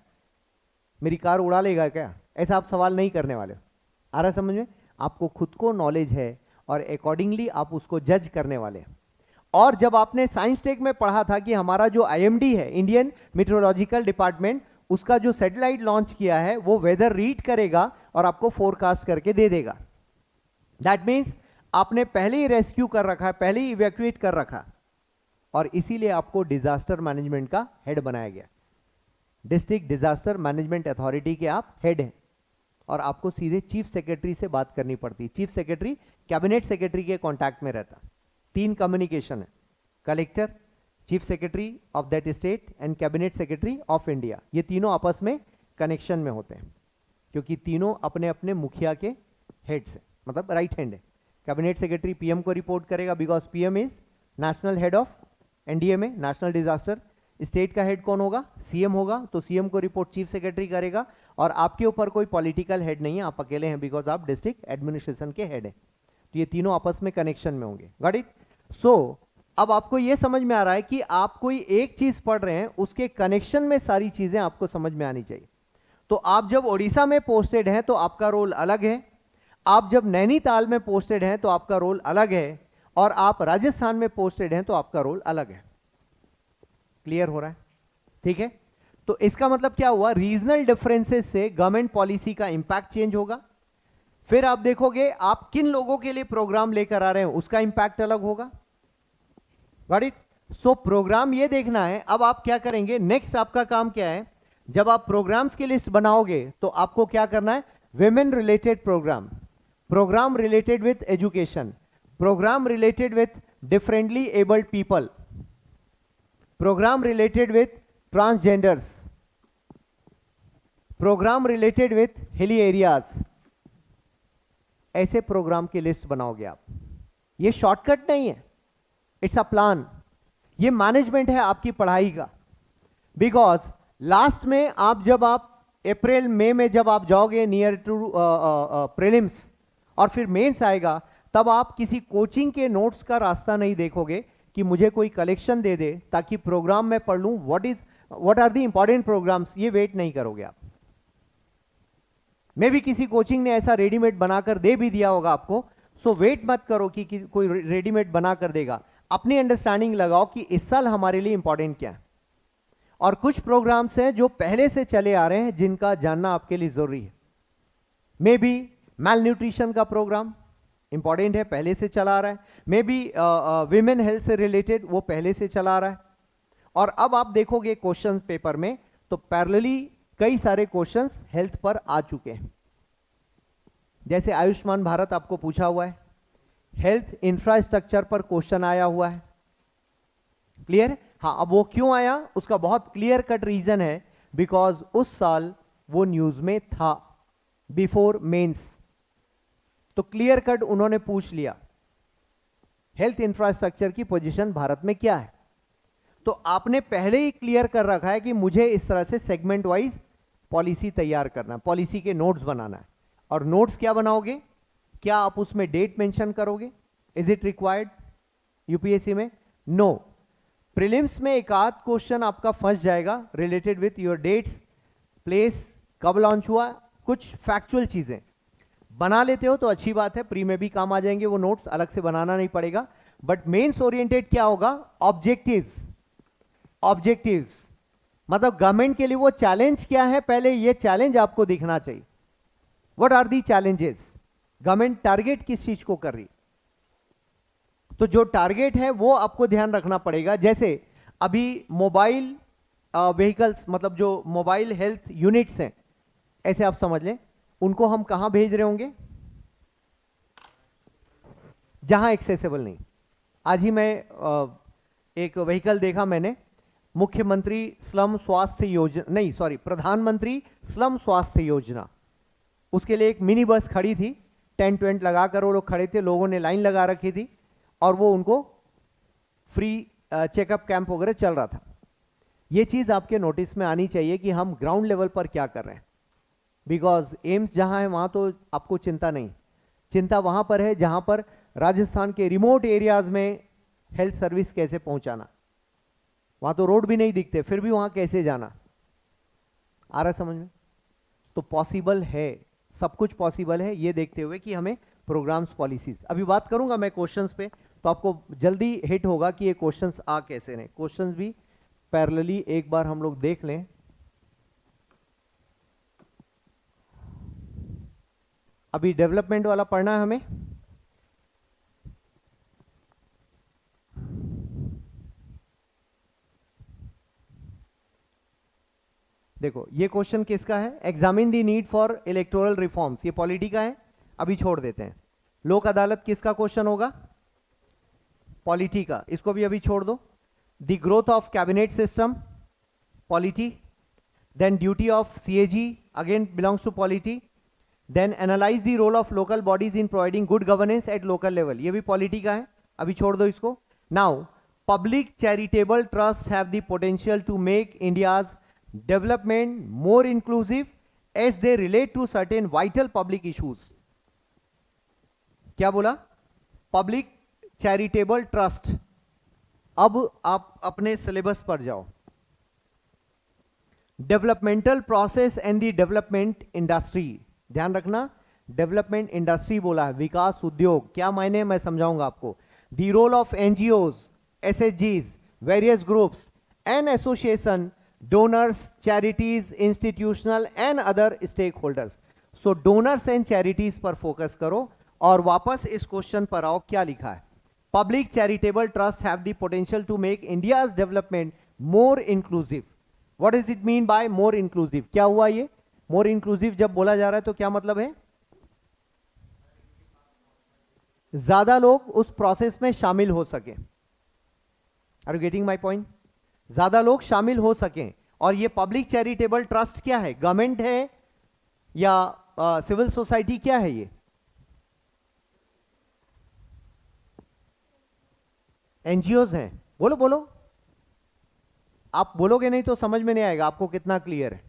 मेरी कार उड़ा लेगा क्या, ऐसा आप सवाल नहीं करने वाले। आ रहा समझ में? आपको खुद को नॉलेज है और अकॉर्डिंगली आप उसको जज करने वाले हैं। और जब आपने साइंस टेक में पढ़ा था कि हमारा जो आईएमडी है, इंडियन मेट्रोलॉजिकल डिपार्टमेंट, उसका जो सैटेलाइट लॉन्च किया है वो वेदर रीड करेगा और आपको फोरकास्ट करके दे देगा। दैट मीन्स आपने पहले ही रेस्क्यू कर रखा है, पहले ही इवैक्यूएट कर रखा, और इसीलिए आपको डिजास्टर मैनेजमेंट का हेड बनाया गया। डिस्ट्रिक्ट डिजास्टर मैनेजमेंट अथॉरिटी के आप हेड हैं और आपको सीधे चीफ सेक्रेटरी से बात करनी पड़ती है। चीफ सेक्रेटरी कैबिनेट सेक्रेटरी के कांटेक्ट में रहता। 3 कम्युनिकेशन है, collector, chief secretary of that state and cabinet secretary of India. ये तीनों आपस में कनेक्शन में होते हैं, क्योंकि तीनों अपने अपने मुखिया के हेड्स हैं, मतलब राइट हैंड है। कैबिनेट सेक्रेटरी पीएम को रिपोर्ट करेगा, because PM is national head of NDA में, नेशनल डिजास्टर। स्टेट का हेड कौन होगा? सीएम होगा, तो सीएम को रिपोर्ट चीफ सेक्रेटरी करेगा। और आपके ऊपर कोई पॉलिटिकल हेड नहीं है, आप अकेले हैं, बिकॉज आप डिस्ट्रिक्ट एडमिनिस्ट्रेशन के हेड हैं। तो ये तीनों आपस में कनेक्शन में होंगे। Got it? सो अब आपको ये समझ में आ रहा है कि आप कोई एक चीज पढ़ रहे हैं, उसके कनेक्शन में सारी चीजें आपको समझ में आनी चाहिए। तो आप जब ओडिशा में पोस्टेड हैं तो आपका रोल अलग है, आप जब नैनीताल में पोस्टेड हैं तो आपका रोल अलग है, और आप राजस्थान में पोस्टेड हैं तो आपका रोल अलग है। क्लियर हो रहा है? ठीक है। तो इसका मतलब क्या हुआ, रीजनल डिफरेंसेस से गवर्नमेंट पॉलिसी का इंपैक्ट चेंज होगा। फिर आप देखोगे आप किन लोगों के लिए प्रोग्राम लेकर आ रहे हैं, उसका इंपैक्ट अलग होगा। Got it? सो प्रोग्राम ये देखना है। अब आप क्या करेंगे, नेक्स्ट आपका काम क्या है, जब आप प्रोग्राम्स की लिस्ट बनाओगे तो आपको क्या करना है, women related programme, programme related with education, programme related with differently abled people, programme related with transgenders, programme related with hilly areas. ऐसे प्रोग्राम की लिस्ट बनाओगे आप। ये शॉर्टकट नहीं है, इट्स अ प्लान। ये मैनेजमेंट है आपकी पढ़ाई का। बिकॉज लास्ट में जब आप अप्रैल मई में जब आप जाओगे नियर टू प्रीलिम्स और फिर मेंस आएगा, तब आप किसी कोचिंग के नोट्स का रास्ता नहीं देखोगे कि मुझे कोई कलेक्शन दे दे ताकि प्रोग्राम में पढ़ लूं, what are the important programmes. ये वेट नहीं करोगे आप। मे भी किसी कोचिंग ने ऐसा रेडीमेड बनाकर दे भी दिया होगा आपको, सो वेट मत करो कि कोई रेडीमेड बनाकर देगा। अपनी अंडरस्टैंडिंग लगाओ कि इस साल हमारे लिए इंपॉर्टेंट क्या है। और कुछ प्रोग्राम्स हैं जो पहले से चले आ रहे हैं, जिनका जानना आपके लिए जरूरी है। मे बी मैल न्यूट्रिशन का प्रोग्राम इंपॉर्टेंट है, पहले से चला आ रहा है। मे बी विमेन हेल्थ से रिलेटेड, वो पहले से चला आ रहा है। और अब आप देखोगे क्वेश्चन पेपर में तो पैरेलली कई सारे क्वेश्चंस हेल्थ पर आ चुके हैं। जैसे आयुष्मान भारत आपको पूछा हुआ है, हेल्थ इंफ्रास्ट्रक्चर पर क्वेश्चन आया हुआ है। क्लियर? हाँ, अब वो क्यों आया, उसका बहुत क्लियर कट रीजन है, बिकॉज उस साल वो न्यूज में था बिफोर मेंस। तो क्लियर कट उन्होंने पूछ लिया हेल्थ इंफ्रास्ट्रक्चर की पोजीशन भारत में क्या है। तो आपने पहले ही क्लियर कर रखा है कि मुझे इस तरह से सेगमेंट वाइज पॉलिसी तैयार करना है, पॉलिसी के नोट्स बनाना है। और नोट्स क्या बनाओगे, क्या आप उसमें डेट मेंशन करोगे? इज इट रिक्वायर्ड यूपीएससी में? नो। प्रीलिम्स में एक आध क्वेश्चन आपका फंस जाएगा related with your dates, place, कब लॉन्च हुआ, कुछ फैक्चुअल चीजें बना लेते हो तो अच्छी बात है, प्री में भी काम आ जाएंगे वो नोट्स, अलग से बनाना नहीं पड़ेगा। बट मेंस ओरिएंटेड क्या होगा, ऑब्जेक्टिव्स। ऑब्जेक्टिव्स मतलब गवर्नमेंट के लिए वो चैलेंज क्या है, पहले ये चैलेंज आपको दिखना चाहिए। What are the challenges, government target किस चीज को कर रही, तो जो टारगेट है वो आपको ध्यान रखना पड़ेगा। जैसे अभी मोबाइल व्हीकल्स, मतलब जो मोबाइल हेल्थ यूनिट्स हैं, ऐसे आप समझ लें, उनको हम कहां भेज रहे होंगे, जहां एक्सेसिबल नहीं। आज ही मैं एक व्हीकल देखा मैंने, मुख्यमंत्री स्लम स्वास्थ्य योजना, नहीं सॉरी, प्रधानमंत्री स्लम स्वास्थ्य योजना, उसके लिए एक मिनी बस खड़ी थी, टेंट वेंट लगाकर वो लोग खड़े थे, लोगों ने लाइन लगा रखी थी और वो उनको फ्री चेकअप कैंप वगैरह चल रहा था। ये चीज आपके नोटिस में आनी चाहिए कि हम ग्राउंड लेवल पर क्या कर रहे हैं, बिकॉज एम्स जहां है वहां तो आपको चिंता नहीं, चिंता वहां पर है जहां पर राजस्थान के रिमोट एरियाज में हेल्थ सर्विस कैसे पहुंचाना, वहां तो रोड भी नहीं दिखते, फिर भी वहां कैसे जाना। आ रहा समझ में? तो पॉसिबल है, सब कुछ पॉसिबल है, ये देखते हुए कि हमें प्रोग्राम्स, पॉलिसीज, अभी बात करूंगा मैं क्वेश्चंस पे, तो आपको जल्दी हिट होगा कि ये क्वेश्चंस आ कैसे रहे। क्वेश्चंस भी पैरेलली एक बार हम लोग देख लें। अभी डेवलपमेंट वाला पढ़ना है हमें। देखो ये क्वेश्चन किसका है, examine the need for electoral reforms, ये पॉलिटी का है, अभी छोड़ देते हैं। लोक अदालत किसका क्वेश्चन होगा, पॉलिटी का, इसको भी अभी छोड़ दो। The growth of cabinet system, polity. Then duty of CAG, again belongs to polity. Then analyse the role of local bodies in providing good governance at local level, ये भी पॉलिटी का है, अभी छोड़ दो इसको। Now public charitable trust have the potential to make India's development more inclusive as they relate to certain vital public issues। क्या बोला, पब्लिक चैरिटेबल ट्रस्ट। अब आप अपने सिलेबस पर जाओ। Developmental process and the development industry, ध्यान रखना development industry बोला है, विकास उद्योग, क्या मायने मैं समझाऊंगा आपको। द रोल ऑफ एनजीओज, एसएचजीज, various groups and association, donors, charities, institutional and other stakeholders। so donors and charities पर फोकस करो और वापस इस क्वेश्चन पर आओ, क्या लिखा है, public charitable trust have the potential to make India's development more inclusive. What is it mean by more inclusive, क्या हुआ ये मोर इंक्लूसिव जब बोला जा रहा है तो क्या मतलब है, ज्यादा लोग उस प्रोसेस में शामिल हो सके। Are you getting my point, ज्यादा लोग शामिल हो सकें। और ये पब्लिक चैरिटेबल ट्रस्ट क्या है, गवर्नमेंट है या सिविल सोसाइटी, क्या है ये, एनजीओज हैं, बोलो बोलो, आप बोलोगे नहीं तो समझ में नहीं आएगा आपको कितना क्लियर है।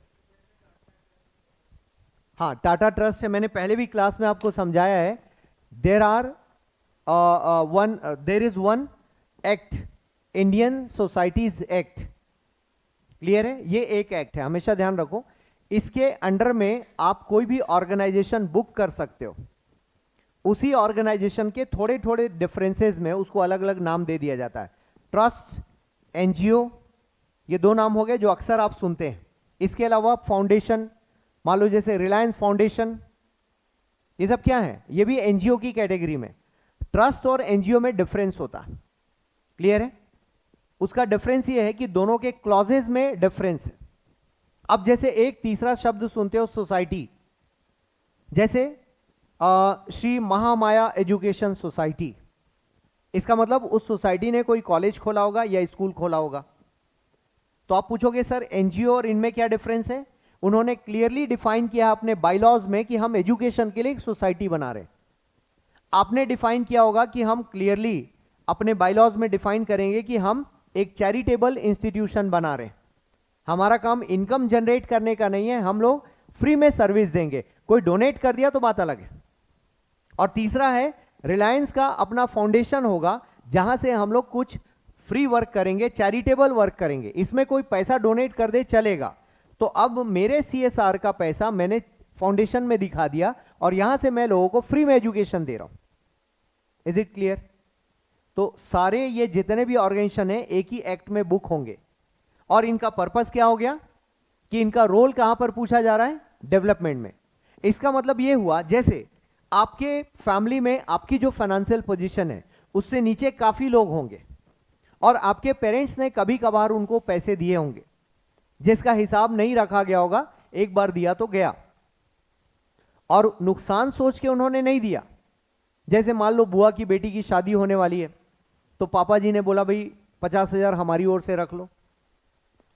हाँ, टाटा ट्रस्ट है, मैंने पहले भी क्लास में आपको समझाया है। There is one act, Indian societies act, clear है, ये एक एक्ट है, हमेशा ध्यान रखो। इसके अंडर में आप कोई भी ऑर्गेनाइजेशन बुक कर सकते हो, उसी ऑर्गेनाइजेशन के थोड़े थोड़े डिफरेंसेस में उसको अलग अलग नाम दे दिया जाता है। ट्रस्ट, एनजीओ, ये दो नाम हो गए जो अक्सर आप सुनते हैं। इसके अलावा फाउंडेशन, मान लो जैसे रिलायंस फाउंडेशन, ये सब क्या है, ये भी एनजीओ की कैटेगरी में। ट्रस्ट और एनजीओ में डिफरेंस होता है, क्लियर है। उसका डिफरेंस ये है कि दोनों के क्लॉजेज में डिफरेंस है। अब जैसे एक तीसरा शब्द सुनते हो सोसाइटी, जैसे श्री महामाया एजुकेशन सोसाइटी, इसका मतलब उस सोसाइटी ने कोई कॉलेज खोला होगा या स्कूल खोला होगा। तो आप पूछोगे सर एनजीओ और इनमें क्या डिफरेंस है, उन्होंने क्लियरली डिफाइन किया अपने बायलॉज में कि हम एजुकेशन के लिए एक सोसाइटी बना रहे हैं। आपने डिफाइन किया होगा कि हम क्लियरली अपने बायलॉज में डिफाइन करेंगे कि हम एक चैरिटेबल इंस्टीट्यूशन बना रहे हैं, हमारा काम इनकम जनरेट करने का नहीं है, हम लोग फ्री में सर्विस देंगे, कोई डोनेट कर दिया तो बात अलग है। और तीसरा है रिलायंस का अपना फाउंडेशन होगा जहां से हम लोग कुछ फ्री वर्क करेंगे, चैरिटेबल वर्क करेंगे, इसमें कोई पैसा डोनेट कर दे चलेगा। तो अब मेरे सीएसआर का पैसा मैंने फाउंडेशन में दिखा दिया और यहां से मैं लोगों को फ्री में एजुकेशन दे रहा हूं। Is it clear? तो सारे ये जितने भी ऑर्गेनाइजेशन है एक ही एक्ट में बुक होंगे और इनका पर्पस क्या हो गया कि इनका रोल कहां पर पूछा जा रहा है, डेवलपमेंट में। इसका मतलब ये हुआ जैसे आपके फैमिली में आपकी जो फाइनेंशियल पोजीशन है उससे नीचे काफी लोग होंगे और आपके पेरेंट्स ने कभी कभार उनको पैसे दिए होंगे जिसका हिसाब नहीं रखा गया होगा, एक बार दिया तो गया और नुकसान सोच के उन्होंने नहीं दिया। जैसे मान लो बुआ की बेटी की शादी होने वाली है तो पापा जी ने बोला भाई 50,000 हमारी ओर से रख लो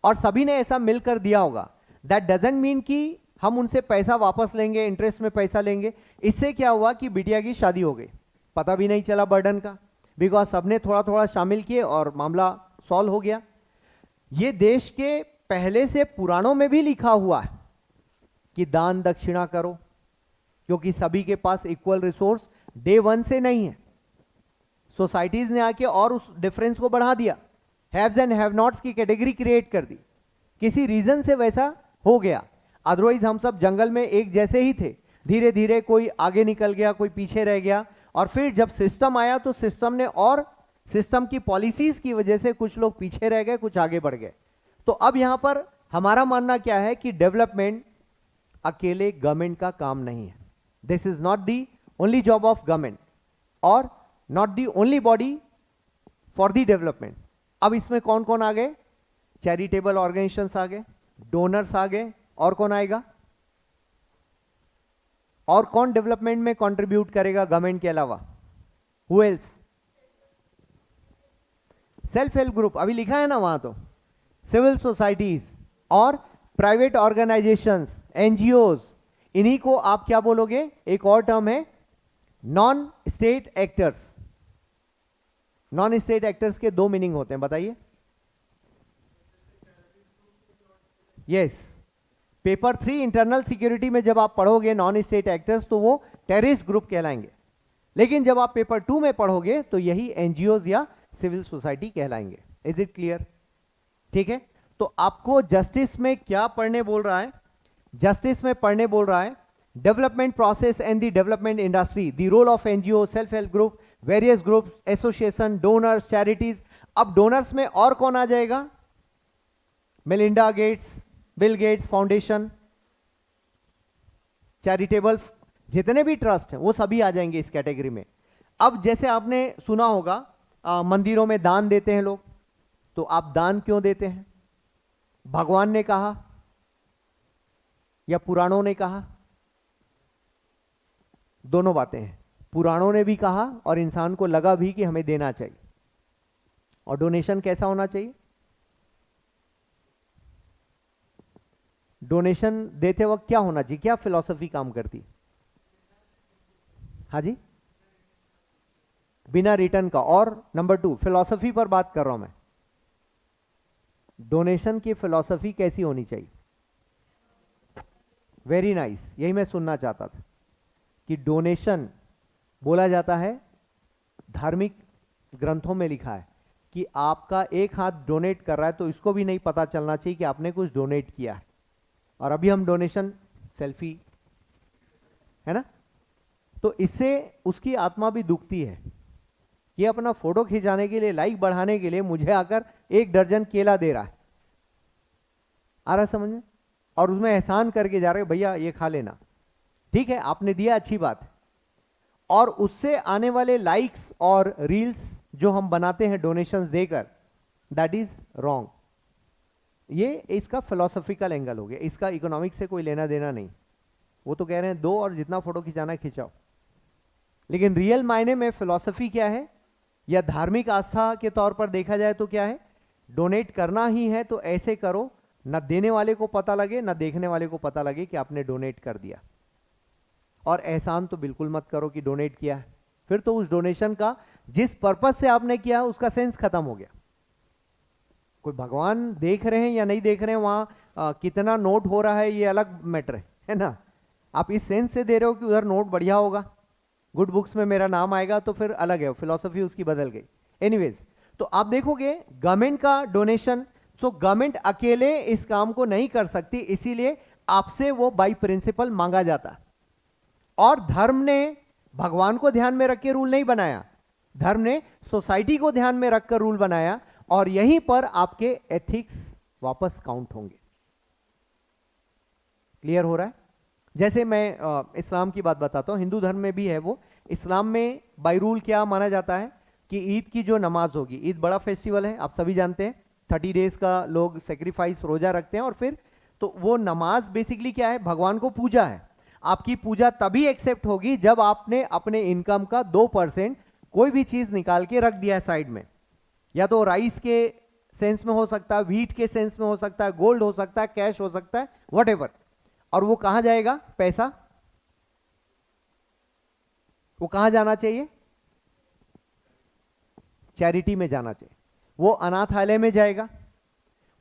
और सभी ने ऐसा मिलकर दिया होगा। दैट डजंट मीन कि हम उनसे पैसा वापस लेंगे, इंटरेस्ट में पैसा लेंगे। इससे क्या हुआ कि बिटिया की शादी हो गई, पता भी नहीं चला बर्डन का, बिकॉज सबने थोड़ा थोड़ा शामिल किए और मामला सॉल्व हो गया। ये देश के पहले से पुराणों में भी लिखा हुआ है कि दान दक्षिणा करो, क्योंकि सभी के पास इक्वल रिसोर्स डे वन से नहीं है। सोसाइटीज ने आके और उस डिफरेंस को बढ़ा दिया, हैव्स एंड हैव नॉट्स की कैटेगरी क्रिएट कर दी, किसी रीजन से वैसा हो गया। अदरवाइज हम सब जंगल में एक जैसे ही थे, धीरे धीरे कोई आगे निकल गया, कोई पीछे रह गया, और फिर जब सिस्टम आया तो सिस्टम ने और सिस्टम की पॉलिसीज की वजह से कुछ लोग पीछे रह गए, कुछ आगे बढ़ गए। तो अब यहां पर हमारा मानना क्या है कि डेवलपमेंट अकेले गवर्नमेंट का काम नहीं है। This is not the only job of government और not the only body for the development. अब इसमें कौन कौन आ गए? चैरिटेबल ऑर्गेनाइजेशंस आ गए, डोनर्स आ गए, और कौन आएगा? और कौन डेवलपमेंट में कंट्रीब्यूट करेगा गवर्नमेंट के अलावा? Who else? Self help group, अभी लिखा है ना वहां, तो सिविल सोसाइटीज और प्राइवेट ऑर्गेनाइजेशंस, एनजीओज, इन्हीं को आप क्या बोलोगे? एक और टर्म है non state actors. Non state actors के दो मीनिंग होते हैं, बताइए। यस, पेपर 3 इंटरनल सिक्योरिटी में जब आप पढ़ोगे नॉन स्टेट एक्टर्स तो वो टेररिस्ट ग्रुप कहलाएंगे, लेकिन जब आप पेपर 2 में पढ़ोगे तो यही एनजीओज या सिविल सोसाइटी कहलाएंगे। Is it clear? ठीक है, तो आपको जस्टिस में क्या पढ़ने बोल रहा है? जस्टिस में पढ़ने बोल रहा है development process and the development industry, the role of NGO, self help group, various groups, association, donors, charities. अब डोनर्स में और कौन आ जाएगा? Melinda Gates, Bill Gates foundation, charitable जितने भी ट्रस्ट हैं वो सभी आ जाएंगे इस कैटेगरी में। अब जैसे आपने सुना होगा मंदिरों में दान देते हैं लोग, तो आप दान क्यों देते हैं? भगवान ने कहा या पुराणों ने कहा? दोनों बातें हैं, पुराणों ने भी कहा और इंसान को लगा भी कि हमें देना चाहिए। और डोनेशन कैसा होना चाहिए? डोनेशन देते वक्त क्या होना चाहिए? क्या फिलॉसफी काम करती? हाँ जी, बिना रिटर्न का। और नंबर 2, फिलॉसफी पर बात कर रहा हूं मैं, डोनेशन की फिलॉसफी कैसी होनी चाहिए? वेरी नाइस, यही मैं सुनना चाहता था कि डोनेशन बोला जाता है, धार्मिक ग्रंथों में लिखा है कि आपका एक हाथ डोनेट कर रहा है तो इसको भी नहीं पता चलना चाहिए कि आपने कुछ डोनेट किया है। और अभी हम डोनेशन सेल्फी, है ना, तो इससे उसकी आत्मा भी दुखती है। ये अपना फोटो खिंचाने के लिए, लाइक बढ़ाने के लिए मुझे आकर 1 दर्जन केला दे रहा है, आ रहा समझ में, और उसमें एहसान करके जा रहे हो, भैया ये खा लेना। ठीक है, आपने दिया, अच्छी बात है, और उससे आने वाले लाइक्स और रील्स जो हम बनाते हैं डोनेशंस देकर, दैट इज रॉन्ग। ये इसका फिलोसॉफिकल एंगल हो गया, इसका इकोनॉमिक्स से कोई लेना देना नहीं। वो तो कह रहे हैं दो और जितना फोटो खिंचाना खिंचाओ, लेकिन रियल मायने में फिलॉसफी क्या है, या धार्मिक आस्था के तौर पर देखा जाए तो क्या है? डोनेट करना ही है तो ऐसे करो ना देने वाले को पता लगे ना देखने वाले को पता लगे कि आपने डोनेट कर दिया। और एहसान तो बिल्कुल मत करो कि डोनेट किया है, फिर तो उस डोनेशन का जिस पर्पस से आपने किया उसका सेंस खत्म हो गया। कोई भगवान देख रहे हैं या नहीं देख रहे हैं, वहां कितना नोट हो रहा है ये अलग मैटर है ना। आप इस सेंस से दे रहे हो कि उधर नोट बढ़िया होगा, गुड बुक्स में मेरा नाम आएगा, तो फिर अलग है, फिलॉसफी उसकी बदल गई। एनीवेज, तो आप देखोगे गवर्नमेंट का डोनेशन, सो गवर्नमेंट अकेले इस काम को नहीं कर सकती, इसीलिए आपसे वो बाय प्रिंसिपल मांगा जाता। और धर्म ने भगवान को ध्यान में रख के रूल नहीं बनाया, धर्म ने सोसाइटी को ध्यान में रखकर रूल बनाया, और यहीं पर आपके एथिक्स वापस काउंट होंगे। क्लियर हो रहा है? जैसे मैं इस्लाम की बात बताता हूं, हिंदू धर्म में भी है वो। इस्लाम में बाय रूल क्या माना जाता है कि ईद की जो नमाज होगी, ईद बड़ा फेस्टिवल है, आप सभी जानते हैं, 30 डेज का लोग सेक्रीफाइस रोजा रखते हैं, और फिर तो वो नमाज बेसिकली क्या है? भगवान को पूजा है। आपकी पूजा तभी एक्सेप्ट होगी जब आपने अपने इनकम का 2% कोई भी चीज निकाल के रख दिया है साइड में, या तो राइस के सेंस में हो सकता है, व्हीट के सेंस में हो सकता है, गोल्ड हो सकता है, कैश हो सकता है, व्हाटएवर। और वो कहां जाएगा पैसा? वो कहां जाना चाहिए? चैरिटी में जाना चाहिए, वो अनाथालय में जाएगा,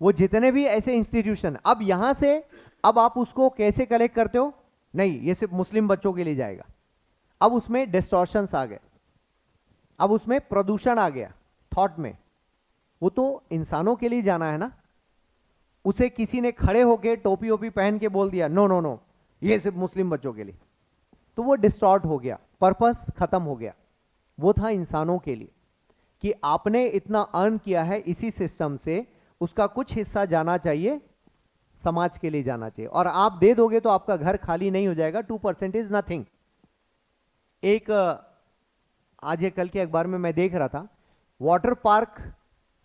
वो जितने भी ऐसे इंस्टीट्यूशन। अब यहां से अब आप उसको कैसे कलेक्ट करते हो? नहीं, ये सिर्फ मुस्लिम बच्चों के लिए जाएगा। अब उसमें डिस्टॉर्शंस आ गए, अब उसमें प्रदूषण आ गया थॉट में। वो तो इंसानों के लिए जाना है ना। उसे किसी ने खड़े होके टोपी ओपी पहन के बोल दिया नो नो नो, ये सिर्फ मुस्लिम बच्चों के लिए, तो वो डिस्टॉर्ट हो गया, पर्पस खत्म हो गया। वो था इंसानों के लिए कि आपने इतना अर्न किया है इसी सिस्टम से, उसका कुछ हिस्सा जाना चाहिए, समाज के लिए जाना चाहिए। और आप दे दोगे तो आपका घर खाली नहीं हो जाएगा। 2% इज नथिंग। एक आज ये कल के अखबार में मैं देख रहा था, वाटर पार्क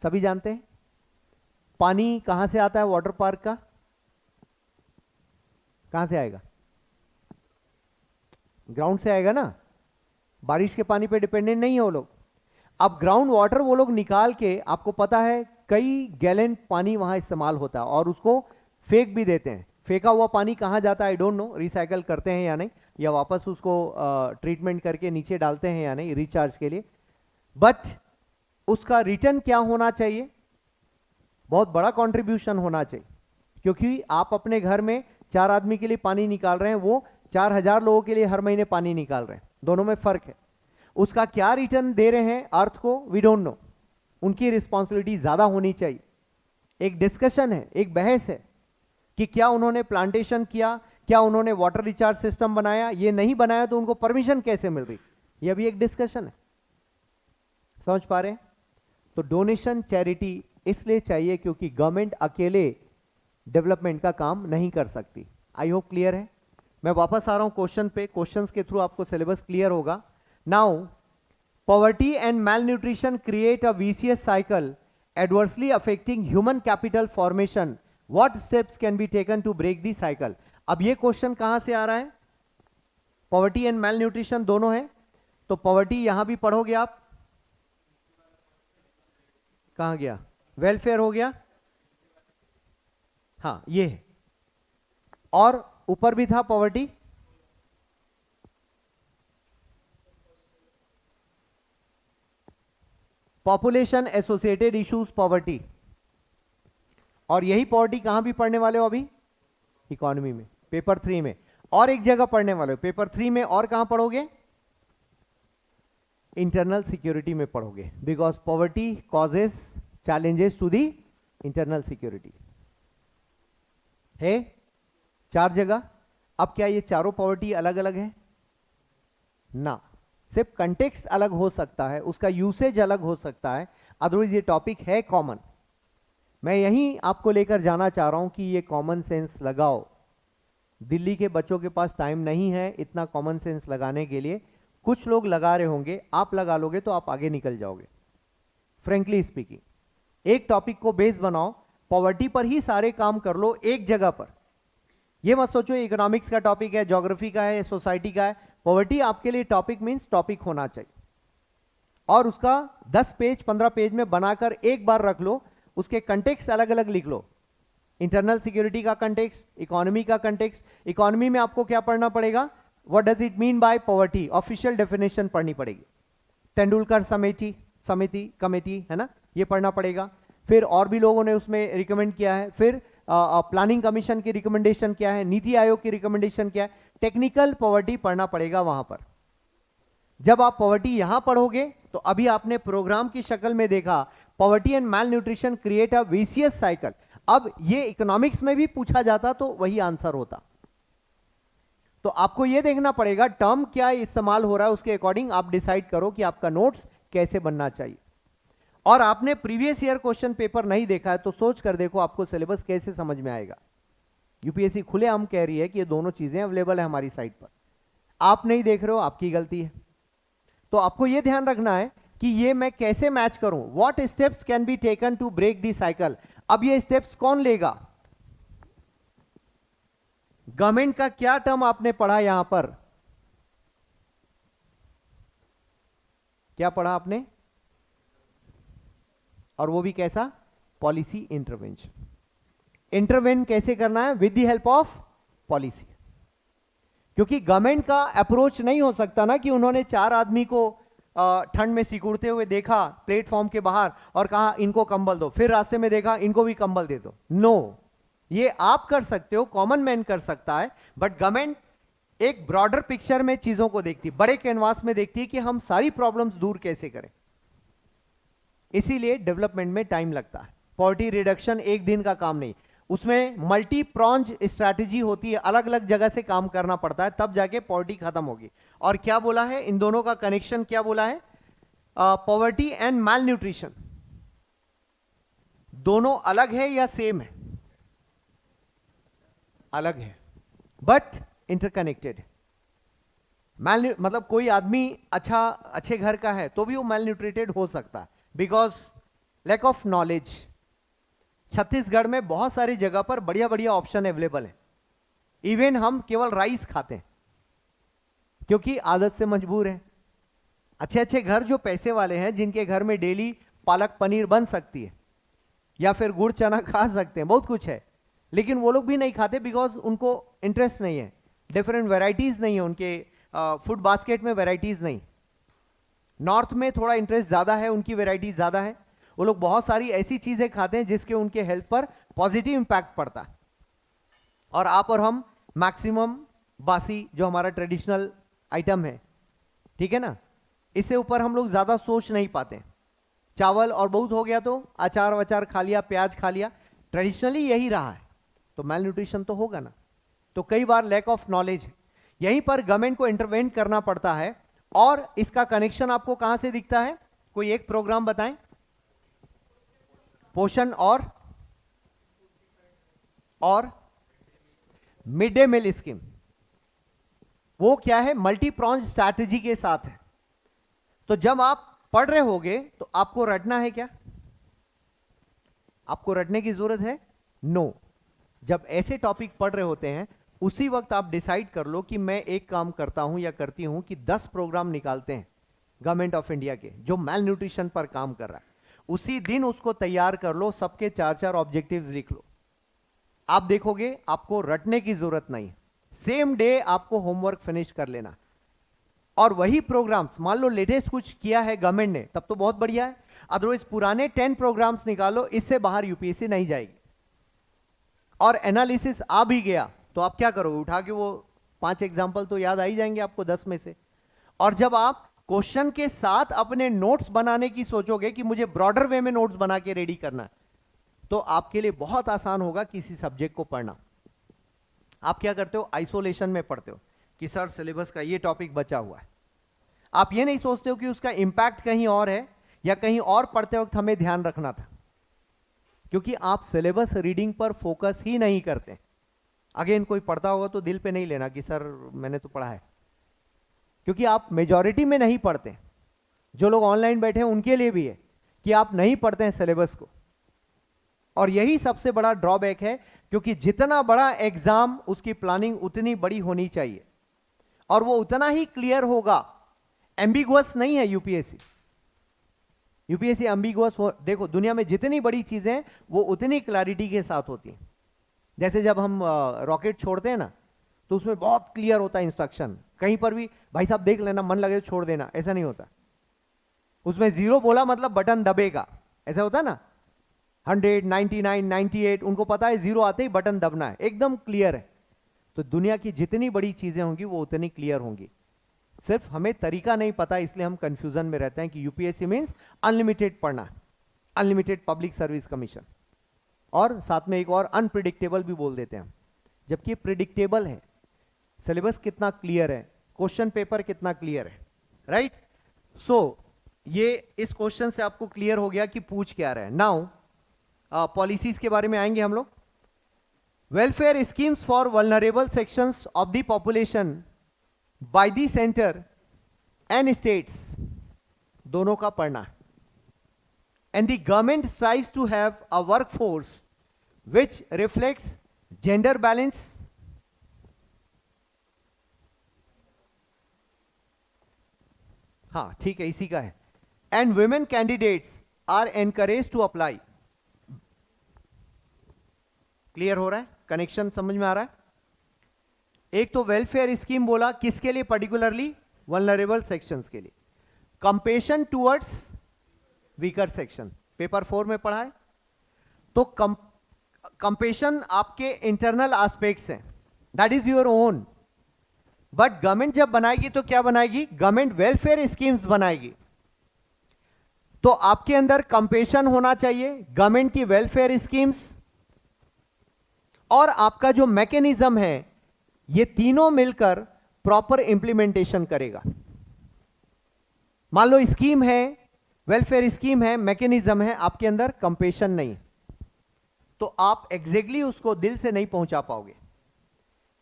सभी जानते हैं, पानी कहां से आता है वाटर पार्क का? कहां से आएगा? ग्राउंड से आएगा ना। बारिश के पानी पे डिपेंडेंट नहीं है वो लोग। अब ग्राउंड वाटर वो लोग निकाल के, आपको पता है कई गैलन पानी वहां इस्तेमाल होता है और उसको फेंक भी देते हैं। फेंका हुआ पानी कहां जाता है आई डोंट नो, रिसाइकल करते हैं या नहीं, या वापस उसको ट्रीटमेंट करके नीचे डालते हैं या नहीं रिचार्ज के लिए। बट उसका रिटर्न क्या होना चाहिए? बहुत बड़ा कंट्रीब्यूशन होना चाहिए, क्योंकि आप अपने घर में 4 आदमी के लिए पानी निकाल रहे हैं, वो 4000 लोगों के लिए हर महीने पानी निकाल रहे हैं, दोनों में फर्क है। उसका क्या रिटर्न दे रहे हैं अर्थ को, वी डोंट नो। उनकी रिस्पॉन्सिबिलिटी ज्यादा होनी चाहिए। एक डिस्कशन है, एक बहस है कि क्या उन्होंने प्लांटेशन किया, क्या उन्होंने वाटर रिचार्ज सिस्टम बनाया, ये नहीं बनाया तो उनको परमिशन कैसे मिल रही, ये भी एक डिस्कशन है। समझ पा रहे हैं? तो डोनेशन चैरिटी इसलिए चाहिए क्योंकि गवर्नमेंट अकेले डेवलपमेंट का काम नहीं कर सकती। आई होप क्लियर है। मैं वापस आ रहा हूं क्वेश्चन पे, क्वेश्चंस के थ्रू आपको सिलेबस क्लियर होगा। Now poverty and malnutrition create a vicious cycle adversely affecting human capital formation, what steps can be taken to break the cycle. अब ये क्वेश्चन कहां से आ रहा है? पॉवर्टी एंड मैल न्यूट्रिशन दोनों है, तो पॉवर्टी यहां भी पढ़ोगे आप। कहां गया? वेलफेयर हो गया, हाँ ये है। और ऊपर भी था poverty, population associated issues poverty. और यही पॉवर्टी कहां भी पढ़ने वाले हो अभी? इकोनॉमी में, पेपर 3 में। और एक जगह पढ़ने वाले हो पेपर 3 में, और कहां पढ़ोगे? इंटरनल सिक्योरिटी में पढ़ोगे, because poverty causes challenges to the internal security है 4 जगह। अब क्या ये चारों पॉवर्टी अलग अलग है? ना, सिर्फ कंटेक्स्ट अलग हो सकता है, उसका यूसेज अलग हो सकता है, अदरवाइज ये टॉपिक है कॉमन। मैं यहीं आपको लेकर जाना चाह रहा हूं कि ये कॉमन सेंस लगाओ। दिल्ली के बच्चों के पास टाइम नहीं है इतना कॉमन सेंस लगाने के लिए। कुछ लोग लगा रहे होंगे, आप लगा लोगे तो आप आगे निकल जाओगे। फ्रेंकली स्पीकिंग, एक टॉपिक को बेस बनाओ, पॉवर्टी पर ही सारे काम कर लो एक जगह पर। ये मत सोचो इकोनॉमिक्स का टॉपिक है, ज्योग्राफी का है, सोसाइटी का है। पॉवर्टी आपके लिए टॉपिक मींस टॉपिक होना चाहिए, और उसका 10 पेज 15 पेज में बनाकर एक बार रख लो। उसके कंटेक्स्ट अलग अलग लिख लो, इंटरनल सिक्योरिटी का कंटेक्स्ट, इकोनॉमी का कंटेक्स्ट। इकोनॉमी में आपको क्या पढ़ना पड़ेगा? What does it mean bye poverty, official definition पढ़नी पड़ेगी। तेंदुलकर समिति कमेटी है ना, ये पढ़ना पड़ेगा। फिर और भी लोगों ने उसमें रिकमेंड किया है। फिर प्लानिंग कमीशन की रिकमेंडेशन क्या है, नीति आयोग की रिकमेंडेशन क्या है, टेक्निकल पॉवर्टी पढ़ना पड़ेगा वहां पर। जब आप पॉवर्टी यहां पढ़ोगे तो अभी आपने प्रोग्राम की शक्ल में देखा, poverty and malnutrition create a vicious cycle. अब ये इकोनॉमिक्स में भी पूछा जाता तो वही आंसर होता। तो आपको यह देखना पड़ेगा टर्म क्या इस्तेमाल हो रहा है, उसके अकॉर्डिंग आप डिसाइड करो कि आपका नोट्स कैसे बनना चाहिए। और आपने प्रीवियस ईयर क्वेश्चन पेपर नहीं देखा है तो सोच कर देखो आपको सिलेबस कैसे समझ में आएगा। यूपीएससी खुलेआम कह रही है कि ये दोनों चीजें अवेलेबल है हमारी साइट पर, आप नहीं देख रहे हो, आपकी गलती है। तो आपको यह ध्यान रखना है कि ये मैं कैसे मैच करूं, what steps can be taken to break the cycle. अब ये स्टेप्स कौन लेगा? गवर्नमेंट का क्या टर्म आपने पढ़ा यहां पर? क्या पढ़ा आपने? और वो भी कैसा? Policy intervention. इंटरवेन कैसे करना है? With the help of policy. क्योंकि गवर्नमेंट का अप्रोच नहीं हो सकता ना कि उन्होंने 4 आदमी को ठंड में सिकुड़ते हुए देखा प्लेटफॉर्म के बाहर और कहा इनको कंबल दो, फिर रास्ते में देखा इनको भी कंबल दे दो। नो, ये आप कर सकते हो, कॉमन मैन कर सकता है, बट गवर्नमेंट एक ब्रॉडर पिक्चर में चीजों को देखती, बड़े कैनवास में देखती है कि हम सारी प्रॉब्लम्स दूर कैसे करें। इसीलिए डेवलपमेंट में टाइम लगता है। पॉवर्टी रिडक्शन एक दिन का काम नहीं, उसमें मल्टी प्रॉन्ज स्ट्रैटेजी होती है, अलग अलग जगह से काम करना पड़ता है, तब जाके पॉवर्टी खत्म होगी। और क्या बोला है इन दोनों का कनेक्शन, क्या बोला है? पॉवर्टी एंड मैल न्यूट्रिशन दोनों अलग है या सेम है? अलग है बट इंटरकनेक्टेड है। मतलब कोई आदमी अच्छे घर का है तो भी वो मैल न्यूट्रिटेड हो सकता है because lack of knowledge. Chhattisgarh में बहुत सारी जगह पर बढ़िया बढ़िया ऑप्शन अवेलेबल है। इवन हम केवल राइस खाते हैं क्योंकि आदत से मजबूर है। अच्छे अच्छे घर जो पैसे वाले हैं, जिनके घर में डेली पालक पनीर बन सकती है या फिर गुड़ चना खा सकते हैं, बहुत कुछ है, लेकिन वो लोग भी नहीं खाते बिकॉज उनको इंटरेस्ट नहीं है, डिफरेंट वेराइटीज नहीं है उनके फूड बास्केट में, वेराइटीज नहीं। नॉर्थ में थोड़ा इंटरेस्ट ज्यादा है, उनकी वेराइटीज ज्यादा है, वो लोग बहुत सारी ऐसी चीजें खाते हैं जिसके उनके हेल्थ पर पॉजिटिव इंपैक्ट पड़ता है। और आप और हम मैक्सिमम बासी जो हमारा ट्रेडिशनल आइटम है, ठीक है ना, इससे ऊपर हम लोग ज्यादा सोच नहीं पाते। चावल और बहुत हो गया तो अचार वचार खा लिया, प्याज खा लिया, ट्रेडिशनली यही रहा है, तो मैल न्यूट्रिशन तो होगा ना। तो कई बार लैक ऑफ नॉलेज है, यहीं पर गवर्नमेंट को इंटरवेंट करना पड़ता है। और इसका कनेक्शन आपको कहां से दिखता है? कोई एक प्रोग्राम बताएं। पोषण और मिड डे मील स्कीम, वो क्या है? मल्टी प्रॉन्ज स्ट्रैटेजी के साथ है। तो जब आप पढ़ रहे होगे तो आपको रटना है क्या? आपको रटने की जरूरत है? नो। जब ऐसे टॉपिक पढ़ रहे होते हैं उसी वक्त आप डिसाइड कर लो कि मैं एक काम करता हूं या करती हूं कि 10 प्रोग्राम निकालते हैं गवर्नमेंट ऑफ इंडिया के जो मैल न्यूट्रिशन पर काम कर रहा है, उसी दिन उसको तैयार कर लो, सबके 4-4 ऑब्जेक्टिव्स लिख लो। आप देखोगे आपको रटने की जरूरत नहीं, सेम डे आपको होमवर्क फिनिश कर लेना। और वही प्रोग्राम्स, मान लो लेटेस्ट कुछ किया है गवर्नमेंट ने, तब तो बहुत बढ़िया है, अदरवाइज पुराने 10 प्रोग्राम्स निकालो, इससे बाहर यूपीएससी नहीं जाएगी। और एनालिसिस आ भी गया तो आप क्या करोगे? उठा के वो 5 एग्जाम्पल तो याद आ ही जाएंगे आपको 10 में से। और जब आप क्वेश्चन के साथ अपने नोट्स बनाने की सोचोगे कि मुझे ब्रॉडर वे में नोट्स बना के रेडी करना है, तो आपके लिए बहुत आसान होगा किसी सब्जेक्ट को पढ़ना। आप क्या करते हो? आइसोलेशन में पढ़ते हो कि सर सिलेबस का ये टॉपिक बचा हुआ है। आप ये नहीं सोचते हो कि उसका इंपैक्ट कहीं और है या कहीं और पढ़ते वक्त हमें ध्यान रखना था, क्योंकि आप सिलेबस रीडिंग पर फोकस ही नहीं करते। अगेन कोई पढ़ता होगा तो दिल पे नहीं लेना कि सर मैंने तो पढ़ा है, क्योंकि आप मेजॉरिटी में नहीं पढ़ते। जो लोग ऑनलाइन बैठे हैं उनके लिए भी है कि आप नहीं पढ़ते हैं सिलेबस को, और यही सबसे बड़ा ड्रॉबैक है। क्योंकि जितना बड़ा एग्जाम उसकी प्लानिंग उतनी बड़ी होनी चाहिए और वो उतना ही क्लियर होगा। एम्बिगुअस नहीं है यूपीएससी। यूपीएससी एम्बिगुअस हो, देखो दुनिया में जितनी बड़ी चीजें वो उतनी क्लैरिटी के साथ होती हैं। जैसे जब हम रॉकेट छोड़ते हैं ना, तो उसमें बहुत क्लियर होता है इंस्ट्रक्शन, कहीं पर भी भाई साहब देख लेना, मन लगे तो छोड़ देना, ऐसा नहीं होता। उसमें 0 बोला मतलब बटन दबेगा, ऐसा होता है ना। 100, 99, 98, उनको पता है 0 आते ही बटन दबना है, एकदम क्लियर है। तो दुनिया की जितनी बड़ी चीजें होंगी वो उतनी क्लियर होंगी, सिर्फ हमें तरीका नहीं पता, इसलिए हम कंफ्यूजन में रहते हैं कि यूपीएससी मींस अनलिमिटेड पढ़ना, अनलिमिटेड पब्लिक सर्विस कमीशन, और साथ में एक और अनप्रिडिक्टेबल भी बोल देते हैं, जबकि प्रिडिक्टेबल है। सिलेबस कितना क्लियर है, क्वेश्चन पेपर कितना क्लियर है, राइट। सो ये इस क्वेश्चन से आपको क्लियर हो गया कि पूछ क्या रहा है। नाउ पॉलिसीज के बारे में आएंगे हम लोग। Welfare schemes for vulnerable sections of the population by the centre and states, दोनों का पढ़ना है। And the government strives to have a workforce which reflects gender balance, हाँ ठीक है, इसी का है। And women candidates are encouraged to apply. Clear हो रहा है? कनेक्शन समझ में आ रहा है? एक तो वेलफेयर स्कीम बोला, किसके लिए? पर्टिकुलरली वल्नरेबल सेक्शंस के लिए। Compassion towards weaker section, paper 4 में पढ़ा है। तो कंपेशन आपके इंटरनल एस्पेक्ट्स हैं, that is your own. But government जब बनाएगी तो क्या बनाएगी? गवर्नमेंट वेलफेयर स्कीम्स बनाएगी। तो आपके अंदर कंपेशन होना चाहिए, गवर्नमेंट की वेलफेयर स्कीम्स, और आपका जो मैकेनिज्म है, ये तीनों मिलकर प्रॉपर इंप्लीमेंटेशन करेगा। मान लो स्कीम है, वेलफेयर स्कीम है, मैकेनिज्म है, आपके अंदर कंपेशन नहीं, तो आप एग्जैक्टली उसको दिल से नहीं पहुंचा पाओगे।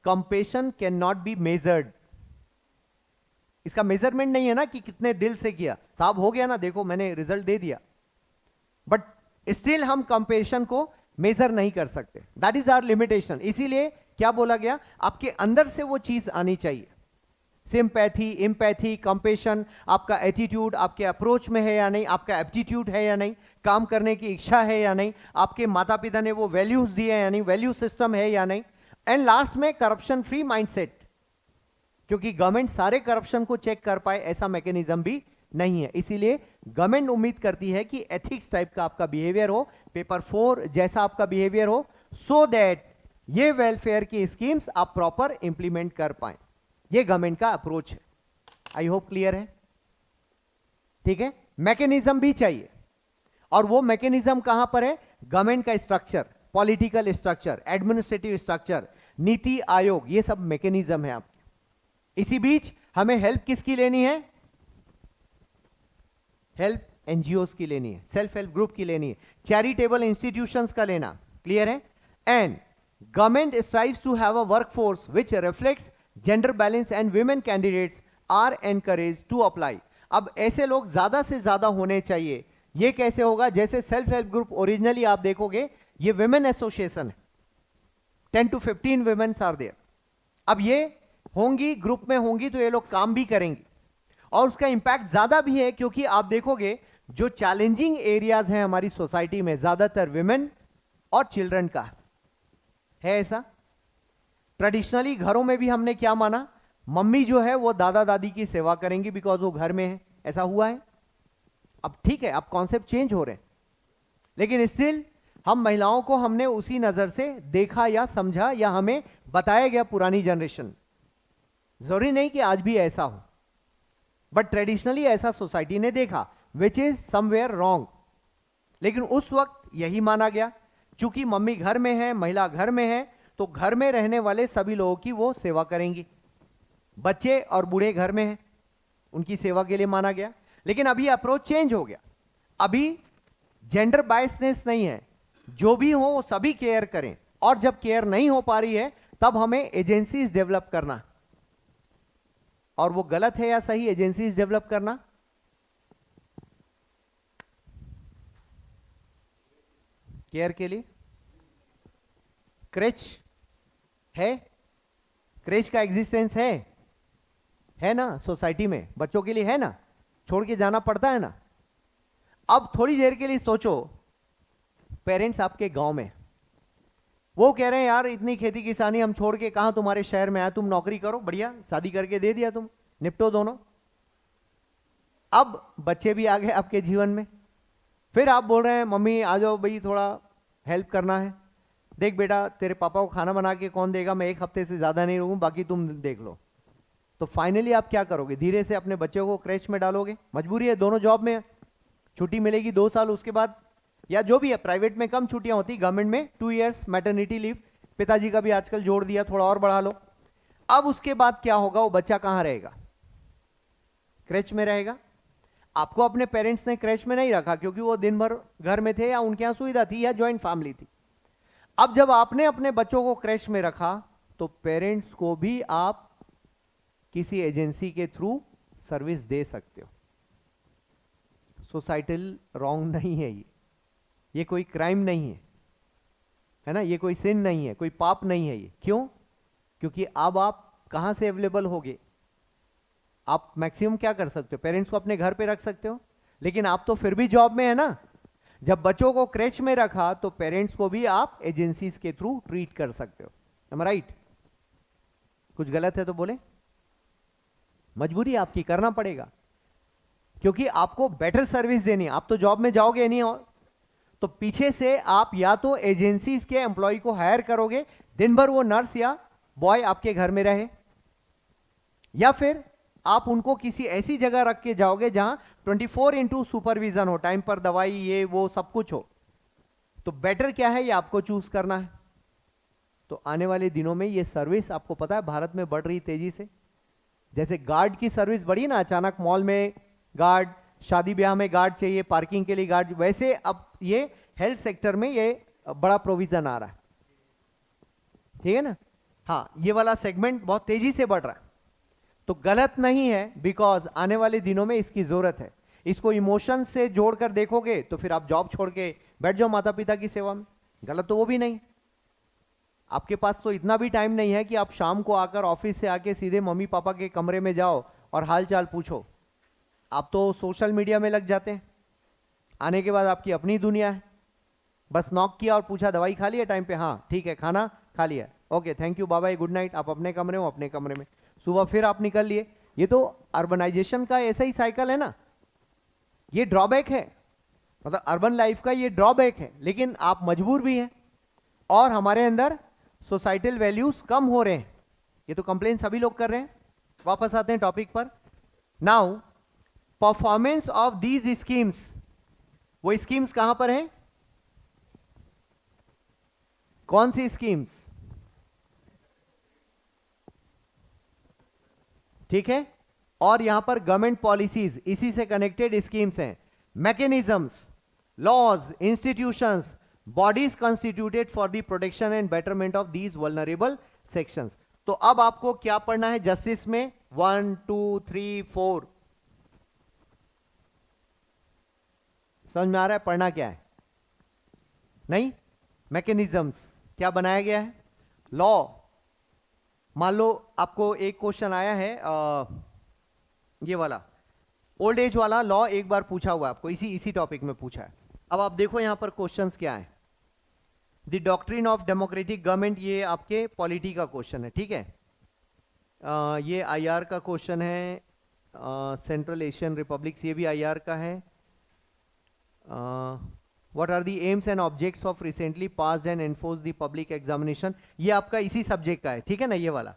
Compassion can not be measured. इसका मेजरमेंट नहीं है ना कि कितने दिल से किया, साहब हो गया ना, देखो मैंने रिजल्ट दे दिया, बट स्टिल हम कंपेशन को मेजर नहीं कर सकते। That is our limitation. इसीलिए क्या बोला गया? आपके अंदर से वो चीज आनी चाहिए। सिंपैथी, एम्पैथी, कंपेशन, आपका एटीट्यूड आपके अप्रोच में है या नहीं, आपका एप्टीट्यूड है या नहीं, काम करने की इच्छा है या नहीं, आपके माता पिता ने वो वैल्यूज दिए या नहीं, वैल्यू सिस्टम है या नहीं, एंड लास्ट में करप्शन फ्री माइंडसेट। क्योंकि गवर्नमेंट सारे करप्शन को चेक कर पाए ऐसा मैकेनिज्म भी नहीं है। इसीलिए गवर्नमेंट उम्मीद करती है कि एथिक्स टाइप का आपका बिहेवियर हो, पेपर 4 जैसा आपका बिहेवियर हो, सो दैट ये वेलफेयर की स्कीम्स आप प्रॉपर इंप्लीमेंट कर पाए। ये गवर्नमेंट का अप्रोच है। आई होप क्लियर है। ठीक है, मैकेनिज्म भी चाहिए, और वो मैकेनिज्म कहां पर है? गवर्नमेंट का structure, political structure, administrative structure, NITI Aayog, ये सब मैकेनिज्म है आपके। इसी बीच हमें हेल्प किसकी लेनी है? हेल्प एनजीओस की लेनी है, सेल्फ हेल्प ग्रुप की लेनी है, चैरिटेबल इंस्टीट्यूशंस का लेना। क्लियर है? And government strives to have a workforce which reflects gender balance and women candidates are encourage to apply. अब ऐसे लोग ज्यादा से ज्यादा होने चाहिए। ये कैसे होगा? जैसे सेल्फ हेल्प ग्रुप ओरिजिनली आप देखोगे ये विमेन एसोसिएशन है, 10 to 15 विमेन्स आर देयर। अब ये होंगी, ग्रुप में होंगी, तो ये लोग काम भी करेंगे, और उसका इंपैक्ट ज्यादा भी है, क्योंकि आप देखोगे जो चैलेंजिंग एरियाज हैं हमारी सोसाइटी में, ज्यादातर विमेन और चिल्ड्रन का है। ऐसा ट्रेडिशनली घरों में भी हमने क्या माना? मम्मी जो है वो दादा दादी की सेवा करेंगी, बिकॉज वो घर में है, ऐसा हुआ है। अब ठीक है, अब कॉन्सेप्ट चेंज हो रहे हैं, लेकिन स्टिल हम महिलाओं को हमने उसी नजर से देखा या समझा, या हमें बताया गया पुरानी जनरेशन। जरूरी नहीं कि आज भी ऐसा हो, बट ट्रेडिशनली ऐसा सोसाइटी ने देखा, विच इज समवेयर रॉन्ग। लेकिन उस वक्त यही माना गया, चूंकि मम्मी घर में है, महिला घर में है, तो घर में रहने वाले सभी लोगों की वो सेवा करेंगी। बच्चे और बूढ़े घर में हैं, उनकी सेवा के लिए माना गया। लेकिन अभी अप्रोच चेंज हो गया। अभी जेंडर बायसनेस नहीं है, जो भी हो वो सभी केयर करें, और जब केयर नहीं हो पा रही है तब हमें एजेंसीज डेवलप करना। और वो गलत है या सही एजेंसीज डेवलप करना? केयर के लिए क्रेच है, क्रेच का एग्जिस्टेंस है ना सोसाइटी में, बच्चों के लिए है ना, छोड़ के जाना पड़ता है ना। अब थोड़ी देर के लिए सोचो, पेरेंट्स आपके गांव में, वो कह रहे हैं यार इतनी खेती किसानी हम छोड़ के कहां तुम्हारे शहर में आए, तुम नौकरी करो, बढ़िया शादी करके दे दिया, तुम निपटो दोनों। अब बच्चे भी आ गए आपके जीवन में, फिर आप बोल रहे हैं मम्मी आ जाओ भाई थोड़ा हेल्प करना है, देख बेटा तेरे पापा को खाना बना के कौन देगा, मैं 1 हफ्ते से ज्यादा नहीं रहूं, बाकी तुम देख लो। तो फाइनली आप क्या करोगे? धीरे से अपने बच्चों को क्रेच में डालोगे, मजबूरी है, दोनों जॉब में, छुट्टी मिलेगी 2 साल, उसके बाद या जो भी है, प्राइवेट में कम छुट्टियां होती, गवर्नमेंट में 2 इयर्स मैटरनिटी लीव, पिताजी का भी आजकल जोड़ दिया, थोड़ा और बढ़ा लो। अब उसके बाद क्या होगा? वो बच्चा कहां रहेगा? क्रेच में रहेगा। आपको अपने पेरेंट्स ने क्रेच में नहीं रखा क्योंकि वो दिन भर घर में थे, या उनके यहां सुविधा थी, या ज्वाइंट फैमिली थी। अब जब आपने अपने बच्चों को क्रेच में रखा, तो पेरेंट्स को भी आप किसी एजेंसी के थ्रू सर्विस दे सकते हो। सोसाइटल रॉन्ग नहीं है ये कोई क्राइम नहीं है ना, ये कोई सिन नहीं है, कोई पाप नहीं है ये। क्यों? क्योंकि अब आप कहां से अवेलेबल होगे? आप मैक्सिमम क्या कर सकते हो? पेरेंट्स को अपने घर पे रख सकते हो, लेकिन आप तो फिर भी जॉब में है ना। जब बच्चों को क्रेच में रखा तो पेरेंट्स को भी आप एजेंसीज के थ्रू ट्रीट कर सकते हो, राइट? कुछ गलत है तो बोले, मजबूरी आपकी, करना पड़ेगा, क्योंकि आपको बेटर सर्विस देनी है। आप तो जॉब में जाओगे नहीं, और तो पीछे से आप या तो एजेंसीज के एम्प्लॉय को हायर करोगे, दिन भर वो नर्स या बॉय आपके घर में रहे, या फिर आप उनको किसी ऐसी जगह रख के जाओगे जहां 24/2 सुपरविजन हो, टाइम पर दवाई ये वो सब कुछ हो। तो बेटर क्या है, ये आपको चूज करना है। तो आने वाले दिनों में ये सर्विस आपको पता है भारत में बढ़ रही तेजी से। जैसे गार्ड की सर्विस बढ़ी ना अचानक, मॉल में गार्ड, शादी ब्याह में गार्ड चाहिए, पार्किंग के लिए गार्ड, वैसे अब ये हेल्थ सेक्टर में ये बड़ा प्रोविजन आ रहा है, ठीक है ना। हाँ, ये वाला सेगमेंट बहुत तेजी से बढ़ रहा है, तो गलत नहीं है, बिकॉज आने वाले दिनों में इसकी जरूरत है। इसको इमोशन से जोड़कर देखोगे तो फिर आप जॉब छोड़ के बैठ जाओ माता पिता की सेवा में, गलत तो वो भी नहीं। आपके पास तो इतना भी टाइम नहीं है कि आप शाम को आकर ऑफिस से आके सीधे मम्मी पापा के कमरे में जाओ और हालचाल पूछो। आप तो सोशल मीडिया में लग जाते हैं, आने के बाद आपकी अपनी दुनिया है। बस नॉक किया और पूछा दवाई खा लिया टाइम पे, हाँ ठीक है, खाना खा लिया, okay thank you Baba good night, आप अपने कमरे हो अपने कमरे में, सुबह फिर आप निकल लिए। ये तो अर्बनाइजेशन का ऐसा ही साइकिल है ना, ये ड्रॉबैक है, मतलब अर्बन लाइफ का ये ड्रॉबैक है, लेकिन आप मजबूर भी हैं। और हमारे अंदर सोसाइटल वैल्यूज कम हो रहे हैं, ये तो कंप्लेन सभी लोग कर रहे हैं। वापस आते हैं टॉपिक पर। Now performance of these schemes, वो स्कीम्स कहां पर हैं, कौन सी स्कीम्स, ठीक है। और यहां पर गवर्नमेंट पॉलिसीज, इसी से कनेक्टेड स्कीम्स हैं, mechanisms, laws, institutions, bodies constituted for the protection and betterment of these vulnerable sections. तो अब आपको क्या पढ़ना है जस्टिस में, 1 2 3 4, समझ में आ रहा है पढ़ना क्या है, नहीं। मैकेनिज्म्स क्या बनाया गया है, लॉ, मान लो आपको एक क्वेश्चन आया है ये वाला ओल्ड एज वाला लॉ, एक बार पूछा हुआ आपको, इसी टॉपिक में पूछा है। अब आप देखो यहां पर क्वेश्चंस क्या है, the doctrine of democratic government, ये आपके पॉलिटी का क्वेश्चन है, ठीक है। ये आईआर का क्वेश्चन है, सेंट्रल एशियन रिपब्लिक्स, ये भी आईआर का है। What are the aims and objects of recently passed and enforce the public examination, ये आपका इसी सब्जेक्ट का है, ठीक है ना, ये वाला।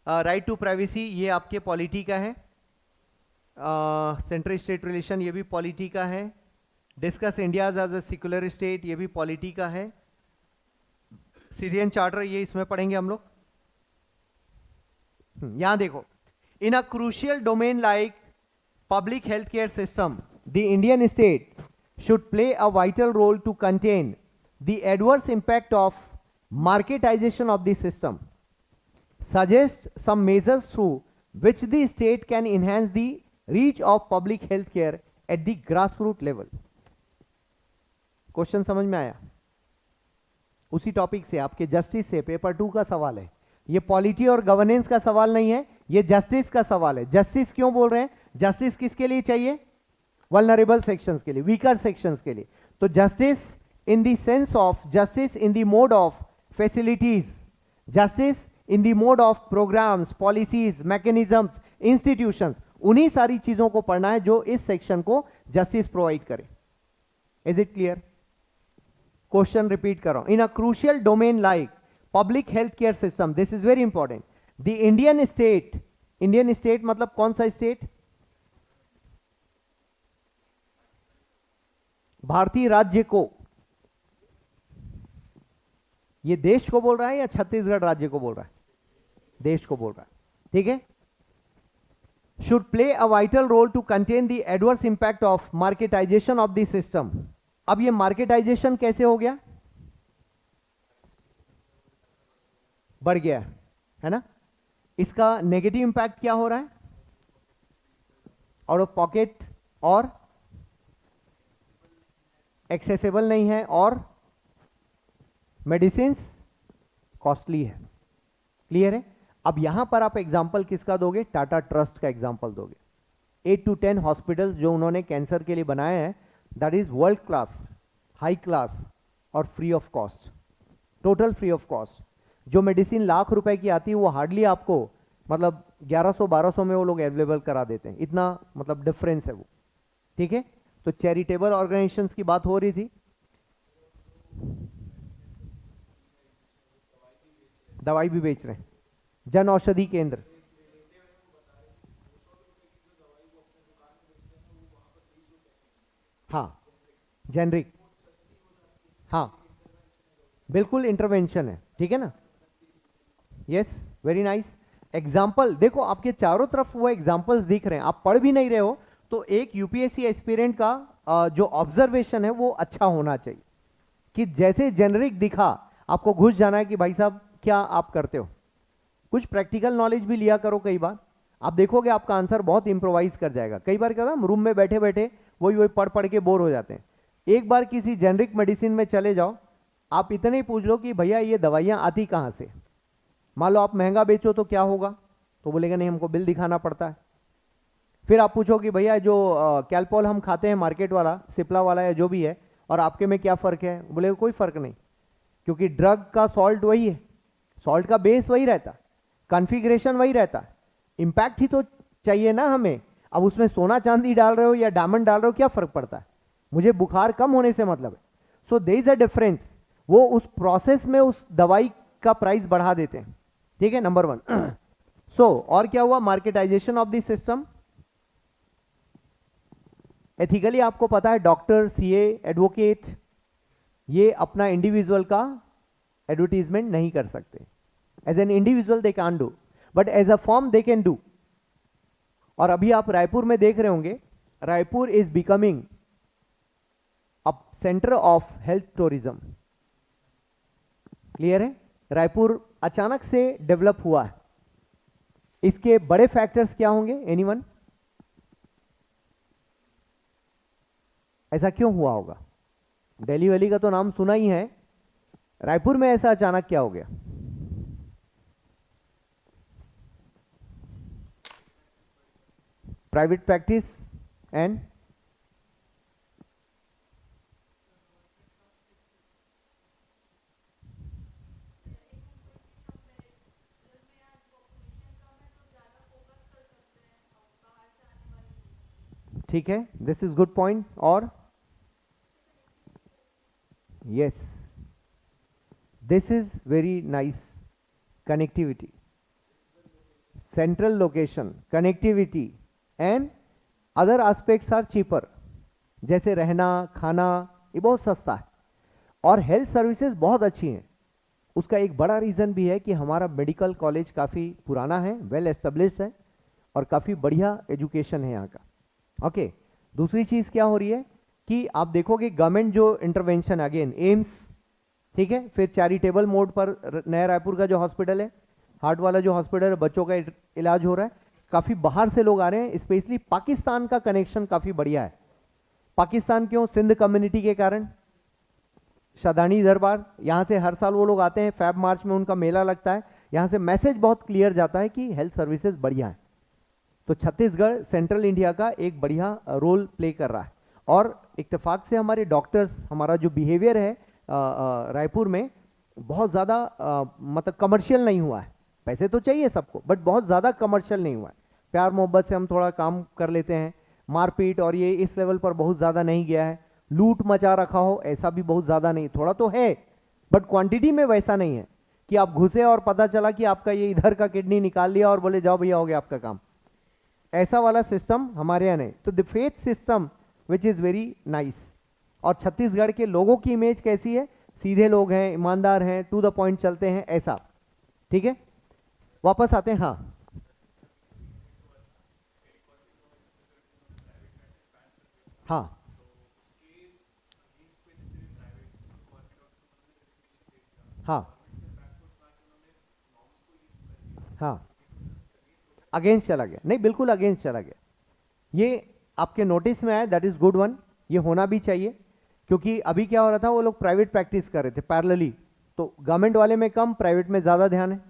राइट टू प्राइवेसी, ये आपके पॉलिटी का है। सेंट्रल स्टेट रिलेशन, ये भी पॉलिटी का है। Discuss India's as a secular state, ये भी पॉलिटी का है। सीरियन चार्टर, ये इसमें पढ़ेंगे हम लोग। यहां देखो, in a crucial domain like public health care system, the Indian state should play a vital role to contain the adverse impact of marketization of the system. Suggest some measures through which the state can enhance the reach of public health care at the grassroots level. Question समझ में आया, उसी topic से आपके justice से paper 2 का सवाल है। ये पॉलिटी और गवर्नेंस का सवाल नहीं है, ये जस्टिस का सवाल है। जस्टिस क्यों बोल रहे हैं, जस्टिस किसके लिए चाहिए, वल्नरेबल सेक्शंस के लिए, वीकर सेक्शंस के लिए। तो justice in the sense of, justice in the mode of facilities, justice in the mode of programmes, policies, mechanisms, institutions, उन्हीं सारी चीजों को पढ़ना है जो इस सेक्शन को जस्टिस प्रोवाइड करे। Is it clear? Question repeat कर रहा हूं, in a crucial domain like public health care system, this is very important, the Indian state, Indian state मतलब कौन सा स्टेट, भारतीय राज्य को, ये देश को बोल रहा है या छत्तीसगढ़ राज्य को बोल रहा है, देश को बोल रहा है, ठीक है। Should play a vital role to contain the adverse impact of marketization of the system. अब ये मार्केटाइजेशन कैसे हो गया, बढ़ गया है ना, इसका नेगेटिव इंपैक्ट क्या हो रहा है, आउट ऑफ पॉकेट और एक्सेसिबल नहीं है और मेडिसिन कॉस्टली है। क्लियर है? अब यहां पर आप एग्जांपल किसका दोगे, टाटा ट्रस्ट का एग्जांपल दोगे। 8 to 10 हॉस्पिटल्स जो उन्होंने कैंसर के लिए बनाए हैं, that is world class, high class और free of cost, total free of cost. जो मेडिसिन लाख रुपए की आती है वो हार्डली आपको मतलब 1100-1200 में वो लोग अवेलेबल करा देते हैं, इतना मतलब डिफरेंस है वो। ठीक है, तो चैरिटेबल ऑर्गेनाइजेशंस की बात हो रही थी, दवाई भी बेच रहे हैं, जन औषधि केंद्र। हाँ, जेनरिक, हाँ बिल्कुल इंटरवेंशन है, ठीक है ना। Yes, very nice. एग्जाम्पल देखो, आपके चारों तरफ वो एग्जाम्पल्स दिख रहे हैं, आप पढ़ भी नहीं रहे हो तो एक यूपीएससी एस्पिरेंट का जो ऑब्जर्वेशन है वो अच्छा होना चाहिए कि जैसे जेनरिक दिखा आपको घुस जाना है कि भाई साहब क्या आप करते हो। कुछ प्रैक्टिकल नॉलेज भी लिया करो, कई बार आप देखोगे आपका आंसर बहुत इंप्रोवाइज कर जाएगा। कई बार क्या हम रूम में बैठे बैठे वही वही पढ़ पढ़ के बोर हो जाते हैं। एक बार किसी जेनरिक मेडिसिन में चले जाओ, आप इतने ही पूछ लो कि भैया ये दवाइयाँ आती कहाँ से। मान लो आप महंगा बेचो तो क्या होगा, तो बोलेगा नहीं हमको बिल दिखाना पड़ता है। फिर आप पूछो कि भैया जो कैल्पोल हम खाते हैं मार्केट वाला, सिप्ला वाला या जो भी है, और आपके में क्या फ़र्क है, बोलेगा कोई फ़र्क नहीं, क्योंकि ड्रग का सॉल्ट वही है, सॉल्ट का बेस वही रहता है, कॉन्फ़िगरेशन वही रहता है, इम्पैक्ट ही तो चाहिए ना हमें। अब उसमें सोना चांदी डाल रहे हो या डायमंड डाल रहे हो, क्या फ़र्क पड़ता है, मुझे बुखार कम होने से मतलब है। So there is a difference, वो उस प्रोसेस में उस दवाई का प्राइस बढ़ा देते हैं। ठीक है, नंबर 1। सो और क्या हुआ, marketisation of the system. Ethically आपको पता है डॉक्टर, सीए, एडवोकेट ये अपना इंडिविजुअल का एडवर्टीजमेंट नहीं कर सकते। As an individual they can do, but as a form they can do. और अभी आप रायपुर में देख रहे होंगे, Raipur is becoming a centre of health tourism. Clear है, रायपुर अचानक से डेवलप हुआ है। इसके बड़े फैक्टर्स क्या होंगे, एनीवन? ऐसा क्यों हुआ होगा? दिल्ली वैली का तो नाम सुना ही है, रायपुर में ऐसा अचानक क्या हो गया? प्राइवेट प्रैक्टिस एंड ठीक है, दिस इज गुड पॉइंट। और yes, this is very nice, connectivity, central location, connectivity and other aspects are cheaper, जैसे रहना खाना ये बहुत सस्ता है, और हेल्थ सर्विसेज बहुत अच्छी हैं। उसका एक बड़ा रीजन भी है कि हमारा मेडिकल कॉलेज काफ़ी पुराना है, वेल एस्टेब्लिश्ड है, और काफ़ी बढ़िया एजुकेशन है यहाँ का। ओके, दूसरी चीज़ क्या हो रही है कि आप देखोगे गवर्नमेंट जो इंटरवेंशन, अगेन एम्स, ठीक है, फिर चैरिटेबल मोड पर नया रायपुर का जो हॉस्पिटल है, हार्ट वाला जो हॉस्पिटल है, बच्चों का इलाज हो रहा है, काफ़ी बाहर से लोग आ रहे हैं, स्पेशली पाकिस्तान का कनेक्शन काफ़ी बढ़िया है। पाकिस्तान क्यों? सिंध कम्युनिटी के कारण, शादानी दरबार, यहाँ से हर साल वो लोग आते हैं, फैब मार्च में उनका मेला लगता है, यहाँ से मैसेज बहुत क्लियर जाता है कि हेल्थ सर्विसेज बढ़िया है। तो छत्तीसगढ़ सेंट्रल इंडिया का एक बढ़िया रोल प्ले कर रहा है, और इत्तेफाक से हमारे डॉक्टर्स, हमारा जो बिहेवियर है रायपुर में बहुत ज़्यादा मतलब कमर्शियल नहीं हुआ है। पैसे तो चाहिए सबको, बट बहुत ज़्यादा कमर्शियल नहीं हुआ है। प्यार मोहब्बत से हम थोड़ा काम कर लेते हैं, मारपीट और ये इस लेवल पर बहुत ज़्यादा नहीं गया है। लूट मचा रखा हो ऐसा भी बहुत ज़्यादा नहीं, थोड़ा तो है, बट क्वांटिटी में वैसा नहीं है कि आप घुसे और पता चला कि आपका ये इधर का किडनी निकाल लिया और बोले जाओ भैया हो गया आपका काम। ऐसा वाला सिस्टम हमारे यहाँ नहीं। तो the faith system which is very nice. और छत्तीसगढ़ के लोगों की इमेज कैसी है? सीधे लोग हैं, ईमानदार हैं, टू द पॉइंट चलते हैं, ऐसा। ठीक है, वापस आते हैं। हाँ हाँ हाँ हाँ, अगेंस्ट चला गया, नहीं बिल्कुल अगेंस्ट चला गया। ये आपके नोटिस में आया, दैट इज गुड वन, ये होना भी चाहिए, क्योंकि अभी क्या हो रहा था, वो लोग प्राइवेट प्रैक्टिस कर रहे थे पैरेलली, तो गवर्नमेंट वाले में कम, प्राइवेट में ज़्यादा ध्यान है,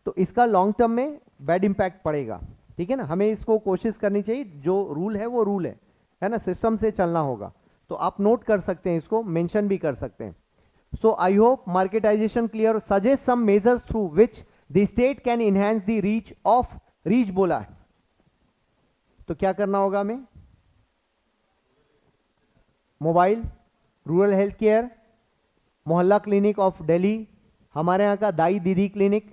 तो इसका लॉन्ग टर्म में बैड इंपैक्ट पड़ेगा। ठीक है ना, हमें इसको कोशिश करनी चाहिए, जो रूल है वो रूल है ना, सिस्टम से चलना होगा। तो आप नोट कर सकते हैं, इसको मेंशन भी कर सकते हैं। So I hope marketization clear, suggest some measures through which the state can enhance the reach of, reach बोला है तो क्या करना होगा हमें? Mobile, rural health care, mohalla clinic of Delhi, हमारे यहाँ का दाई दीदी क्लिनिक,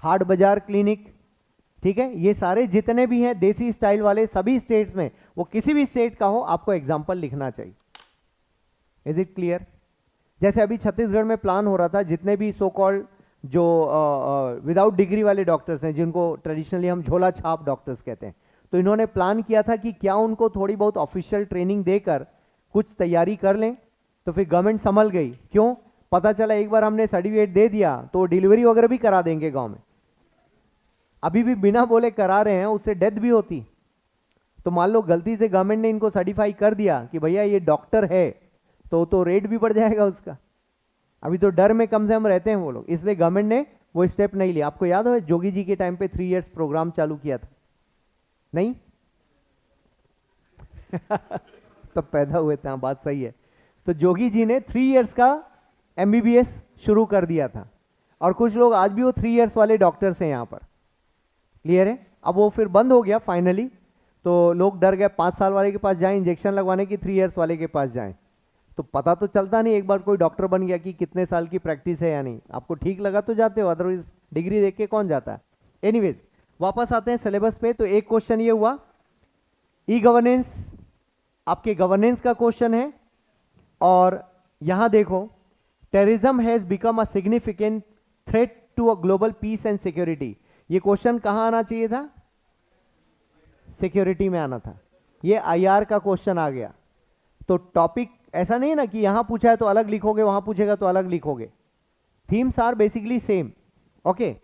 हाट बाजार क्लिनिक, ठीक है, ये सारे जितने भी हैं देसी स्टाइल वाले सभी स्टेट्स में, वो किसी भी स्टेट का हो, आपको एग्जाम्पल लिखना चाहिए। Is it clear? जैसे अभी छत्तीसगढ़ में प्लान हो रहा था, जितने भी सो कॉल्ड जो विदाउट डिग्री वाले डॉक्टर्स हैं, जिनको ट्रेडिशनली हम झोला छाप डॉक्टर्स कहते हैं, तो इन्होंने प्लान किया था कि क्या उनको थोड़ी बहुत ऑफिशियल ट्रेनिंग देकर कुछ तैयारी कर लें। तो फिर गवर्नमेंट संभल गई। क्यों? पता चला एक बार हमने सर्टिफिकेट दे दिया तो डिलीवरी वगैरह भी करा देंगे गांव में। अभी भी बिना बोले करा रहे हैं, उससे डेथ भी होती। तो मान लो गलती से गवर्नमेंट ने इनको सर्टिफाई कर दिया कि भैया ये डॉक्टर है, तो रेट भी बढ़ जाएगा उसका। अभी तो डर में कम से कम रहते हैं वो लोग, इसलिए गवर्नमेंट ने वो स्टेप नहीं लिया। आपको याद है जोगी जी के टाइम पे 3 इयर्स प्रोग्राम चालू किया था, नहीं? तब पैदा हुए थे, हाँ बात सही है। तो जोगी जी ने 3 इयर्स का एमबीबीएस शुरू कर दिया था, और कुछ लोग आज भी वो 3 इयर्स वाले डॉक्टर्स हैं यहाँ पर। क्लियर है? अब वो फिर बंद हो गया फाइनली, तो लोग डर गए 5 साल वाले के पास जाएं इंजेक्शन लगवाने की, 3 इयर्स वाले के पास जाएं। तो पता तो चलता नहीं एक बार कोई डॉक्टर बन गया कि कितने साल की प्रैक्टिस है या नहीं। आपको ठीक लगा तो जाते हो, अदरवाइज डिग्री देख के कौन जाता है। एनीवेज वापस आते हैं सिलेबस पे। तो एक क्वेश्चन ये हुआ, ई गवर्नेंस, आपके गवर्नेंस का क्वेश्चन है। और यहां देखो, terrorism has become a significant threat to a global peace and security. ये क्वेश्चन कहां आना चाहिए था? सिक्योरिटी में आना था। ये आईआर का क्वेश्चन आ गया। तो टॉपिक ऐसा नहीं है ना कि यहां पूछा है तो अलग लिखोगे, वहां पूछेगा तो अलग लिखोगे। Themes are basically same. Okay,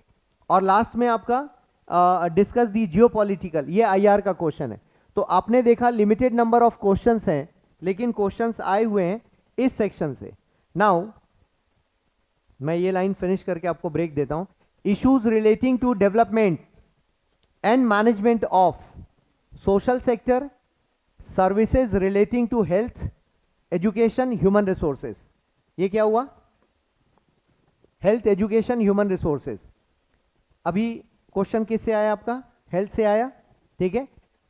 और लास्ट में आपका डिस्कस दी जियोपॉलिटिकल, ये आईआर का क्वेश्चन है। तो आपने देखा लिमिटेड नंबर ऑफ क्वेश्चंस हैं, लेकिन क्वेश्चंस आए हुए हैं इस सेक्शन से। नाउ मैं ये लाइन फिनिश करके आपको ब्रेक देता हूं। Issues relating to development and management of social sector, services relating to health, education, human resources. ये क्या हुआ? Health, education, human resources. अभी क्वेश्चन किससे आया? आपका हेल्थ से आया, ठीक है।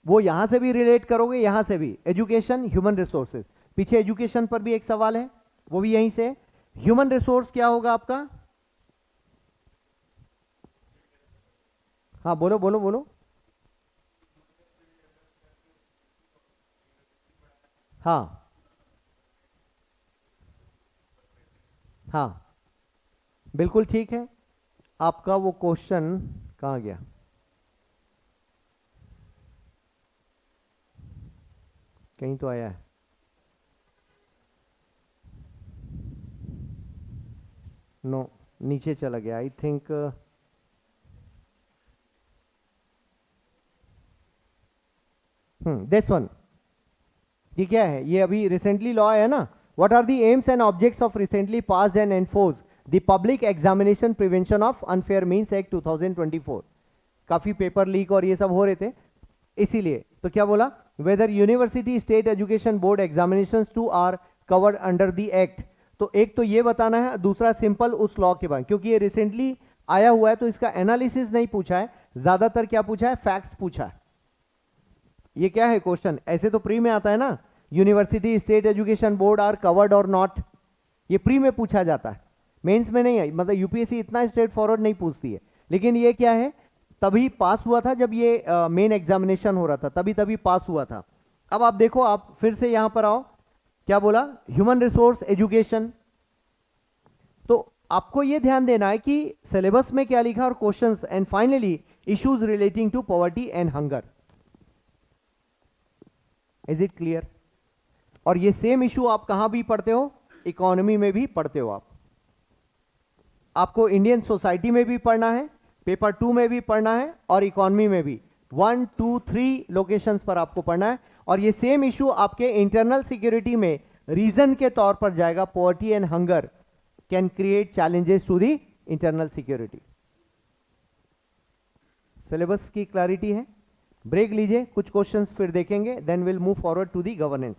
वो यहां से भी रिलेट करोगे, यहां से भी, एजुकेशन, ह्यूमन रिसोर्सेज। पीछे एजुकेशन पर भी एक सवाल है, वो भी यहीं से। ह्यूमन रिसोर्स क्या होगा आपका? हाँ बोलो बोलो बोलो। हाँ हाँ बिल्कुल ठीक है। आपका वो क्वेश्चन कहाँ गया? कहीं तो आया है। नो, नीचे चला गया आई थिंक। This one. ये क्या है? ये अभी रिसेंटली लॉ है ना, what are the aims and objects of recently passed and enforce the public examination prevention of unfair means act 2024। काफी पेपर लीक और ये सब हो रहे थे, इसीलिए। तो क्या बोला? Whether university state education board examinations too are covered under the act. तो एक तो ये बताना है, दूसरा सिंपल उस लॉ के बारे में, क्योंकि ये रिसेंटली आया हुआ है तो इसका एनालिसिस नहीं पूछा है, ज्यादातर क्या पूछा है? फैक्ट्स पूछा है। ये क्या है क्वेश्चन? ऐसे तो प्री में आता है ना, university state education board are covered और नॉट, ये प्री में पूछा जाता है, मेंस में नहीं है। मतलब यूपीएससी इतना स्ट्रेट फॉरवर्ड नहीं पूछती है। लेकिन ये क्या है, तभी पास हुआ था जब ये मेन एग्जामिनेशन हो रहा था, तभी पास हुआ था। अब आप देखो, आप फिर से यहां पर आओ, क्या बोला? Human resource, education. तो आपको ये ध्यान देना है कि सिलेबस में क्या लिखा और questions, and finally issues relating to poverty and hunger. Is it clear? और ये सेम इशू आप कहां भी पढ़ते हो? इकोनॉमी में भी पढ़ते हो आप। आपको इंडियन सोसाइटी में भी पढ़ना है, पेपर 2 में भी पढ़ना है, और इकोनॉमी में भी 1, 2, 3 लोकेशंस पर आपको पढ़ना है। और ये सेम इशू आपके इंटरनल सिक्योरिटी में रीजन के तौर पर जाएगा, poverty and hunger can create challenges to the internal security. Syllabus की क्लैरिटी है? ब्रेक लीजिए, कुछ क्वेश्चंस फिर देखेंगे, then will move forward to the governance.